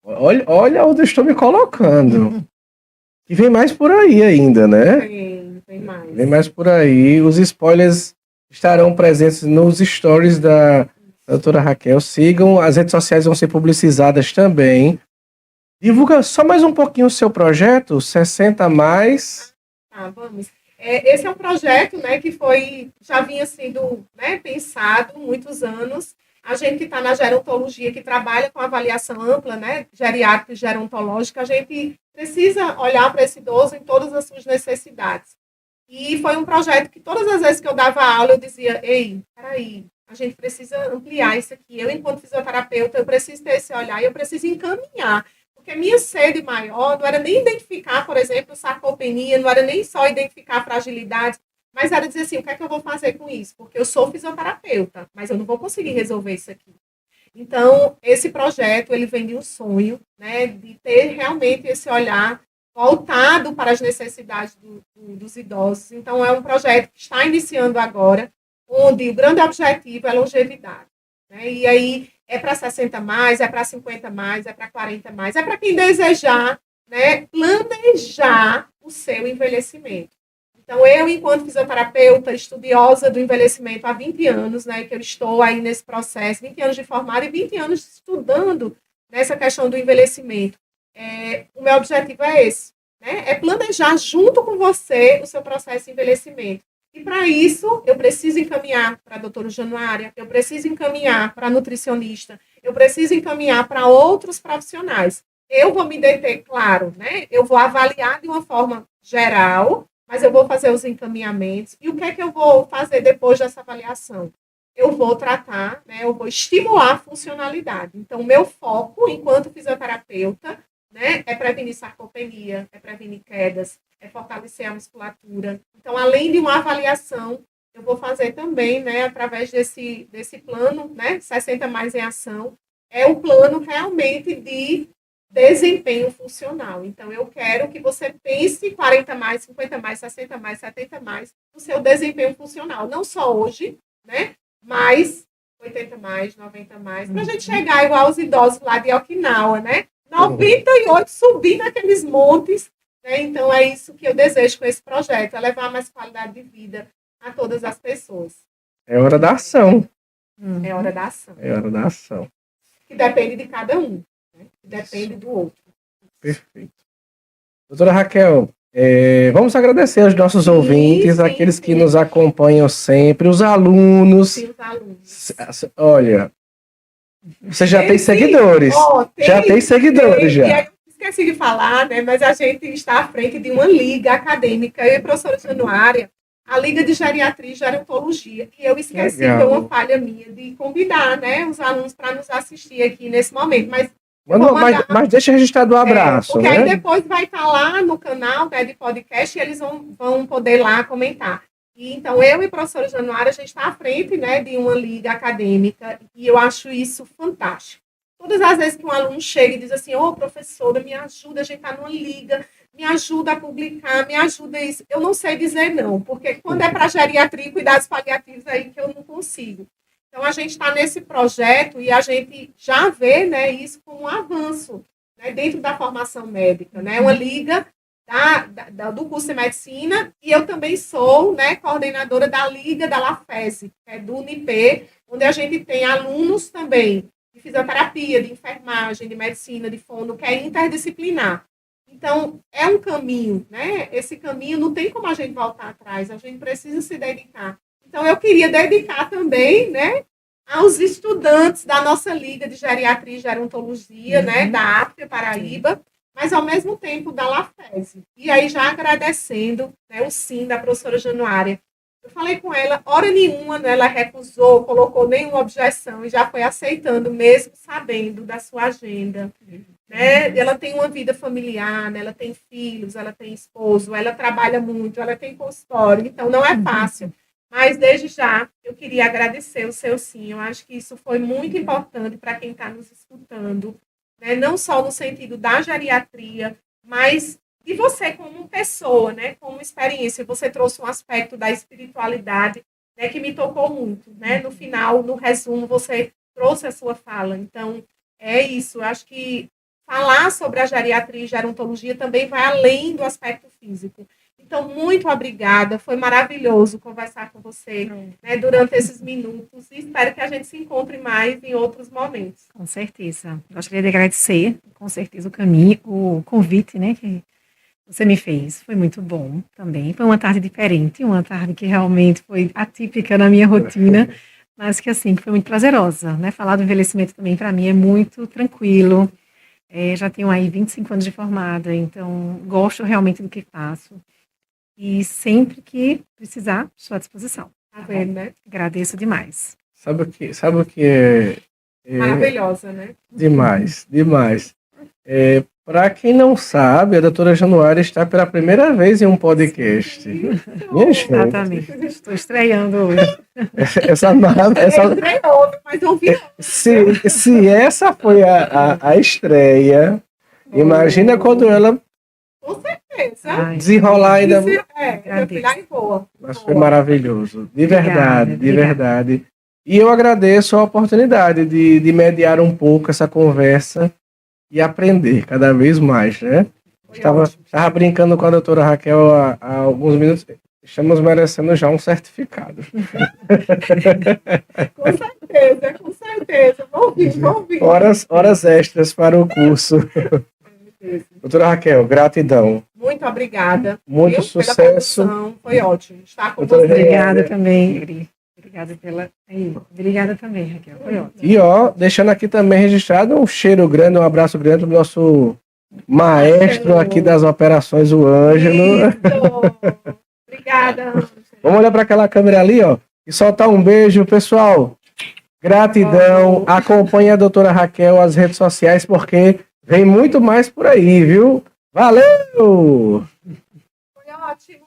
olha onde eu estou me colocando, e vem mais por aí ainda, né? Tem mais. Vem mais por aí. Os spoilers estarão presentes nos stories da doutora Raquel. Sigam, as redes sociais vão ser publicizadas também. Divulga só mais um pouquinho o seu projeto, 60 mais. Vamos. Esse é um projeto, né, que já vinha sendo, né, pensado há muitos anos. A gente que está na gerontologia, que trabalha com avaliação ampla, né, geriátrica e gerontológica, a gente precisa olhar para esse idoso em todas as suas necessidades. E foi um projeto que todas as vezes que eu dava aula, eu dizia, ei, peraí, a gente precisa ampliar isso aqui. Eu, enquanto fisioterapeuta, eu preciso ter esse olhar e eu preciso encaminhar. Porque a minha sede maior não era nem identificar, por exemplo, sarcopenia, não era nem só identificar fragilidades, mas era dizer assim, o que é que eu vou fazer com isso? Porque eu sou fisioterapeuta, mas eu não vou conseguir resolver isso aqui. Então, esse projeto, ele vem de um sonho, né, de ter realmente esse olhar voltado para as necessidades dos idosos. Então, é um projeto que está iniciando agora, onde o grande objetivo é a longevidade. Né? E aí, é para 60 mais, é para 50 mais, é para 40 mais, é para quem desejar, né, planejar o seu envelhecimento. Então, eu, enquanto fisioterapeuta, estudiosa do envelhecimento há 20 anos, né, que eu estou aí nesse processo, 20 anos de formada e 20 anos estudando nessa questão do envelhecimento, o meu objetivo é esse, né, é planejar junto com você o seu processo de envelhecimento. E para isso, eu preciso encaminhar para a doutora Januária, eu preciso encaminhar para a nutricionista, eu preciso encaminhar para outros profissionais. Eu vou me deter, claro, né? Eu vou avaliar de uma forma geral, mas eu vou fazer os encaminhamentos. E o que é que eu vou fazer depois dessa avaliação? Eu vou tratar, né? Eu vou estimular a funcionalidade. Então, o meu foco, enquanto fisioterapeuta, né? É prevenir sarcopenia, é prevenir quedas, é fortalecer a musculatura. Então, além de uma avaliação, eu vou fazer também, né, através desse plano, né, 60 mais em ação, é um plano realmente de desempenho funcional. Então, eu quero que você pense 40 mais, 50 mais, 60 mais, 70 mais no seu desempenho funcional. Não só hoje, né, mas 80 mais, 90 mais, para a gente chegar igual aos idosos lá de Okinawa, né? 98 subindo aqueles montes, né? Então, é isso que eu desejo com esse projeto, é levar mais qualidade de vida a todas as pessoas. É hora da ação. É hora da ação. É hora da ação. Que depende de cada um, né? Que depende do outro. Perfeito. Doutora Raquel, vamos agradecer aos nossos ouvintes, aqueles que nos acompanham sempre, os alunos. Sim, os alunos. Olha, você já tem seguidores. Já tem seguidores, já. E aí, esqueci de falar, né? Mas a gente está à frente de uma liga acadêmica, eu e a professora Januária, a Liga de Geriatria e Gerontologia. E eu esqueci, Legal. foi uma falha minha, de convidar, né, os alunos para nos assistir aqui nesse momento. Mas deixa registrado o abraço, porque né? aí depois vai estar lá no canal, né, de podcast e eles vão poder lá comentar. E, então, eu e a professora Januária, a gente está à frente, né, de uma liga acadêmica e eu acho isso fantástico. Todas as vezes que um aluno chega e diz assim, ô, professora, me ajuda, a gente está numa liga, me ajuda a publicar, me ajuda isso. Eu não sei dizer não, porque quando é para geriatria e cuidados paliativos, é aí que eu não consigo. Então, a gente está nesse projeto e a gente já vê, né, isso como um avanço, né, dentro da formação médica, né, uma liga do curso de medicina, e eu também sou, né, coordenadora da liga da LAFESE, que é do UNIP, onde a gente tem alunos também de fisioterapia, de enfermagem, de medicina, de fono, que é interdisciplinar. Então, é um caminho, né? Esse caminho não tem como a gente voltar atrás, a gente precisa se dedicar. Então, eu queria dedicar também, né, aos estudantes da nossa Liga de Geriatria e Gerontologia, né, da AFPA Paraíba, mas, ao mesmo tempo, da LAFESE. E aí, já agradecendo, né, o sim da professora Januária. Eu falei com ela, hora nenhuma, né, ela recusou, colocou nenhuma objeção e já foi aceitando, mesmo sabendo da sua agenda. Né? Ela tem uma vida familiar, né? Ela tem filhos, ela tem esposo, ela trabalha muito, ela tem consultório, então não é fácil. Mas, desde já, eu queria agradecer o seu sim. Eu acho que isso foi muito importante para quem está nos escutando, né? Não só no sentido da geriatria, mas de você como pessoa, né? Como experiência. Você trouxe um aspecto da espiritualidade, né? Que me tocou muito, né? No final, no resumo, você trouxe a sua fala. Então, é isso. Eu acho que falar sobre a geriatria e gerontologia também vai além do aspecto físico. Então, muito obrigada. Foi maravilhoso conversar com você, né, durante esses minutos. E espero que a gente se encontre mais em outros momentos. Com certeza. Gostaria de agradecer, com certeza, o convite, né, que você me fez. Foi muito bom também. Foi uma tarde diferente, uma tarde que realmente foi atípica na minha rotina, mas que, assim, foi muito prazerosa, né? Falar do envelhecimento também, para mim, é muito tranquilo. Já tenho aí 25 anos de formada, então gosto realmente do que faço. E sempre que precisar, estou à disposição. Tá vendo, né? Agradeço demais. Sabe o que é Maravilhosa, né? demais. Para quem não sabe, a doutora Januária está pela primeira vez em um podcast. Minha gente. Exatamente. Estou estreando hoje. Essa Estreou, mas eu vi. se essa foi a estreia, imagina quando ela Com certeza. Ai, desenrolar ainda. Meu filho, aí voa. Mas foi maravilhoso, de verdade, de Obrigada. verdade. E eu agradeço a oportunidade de mediar um pouco essa conversa e aprender cada vez mais, né? Estava brincando com a doutora Raquel há alguns minutos. Estamos merecendo já um certificado. Com certeza. Vou vir. Horas extras para o curso. Doutora Raquel, gratidão. Muito obrigada. Muito Pela sucesso. produção. Foi ótimo estar com Doutora você. Obrigada também, Iri. Obrigada também, Raquel. Foi ótimo. E deixando aqui também registrado um cheiro grande, um abraço grande do nosso maestro aqui das operações, o Ângelo. Isso. Obrigada, Ângelo. Vamos olhar para aquela câmera ali, e soltar um beijo, pessoal. Gratidão. Acompanhe a doutora Raquel nas redes sociais, porque Vem muito mais por aí, viu? Valeu! Foi ótimo.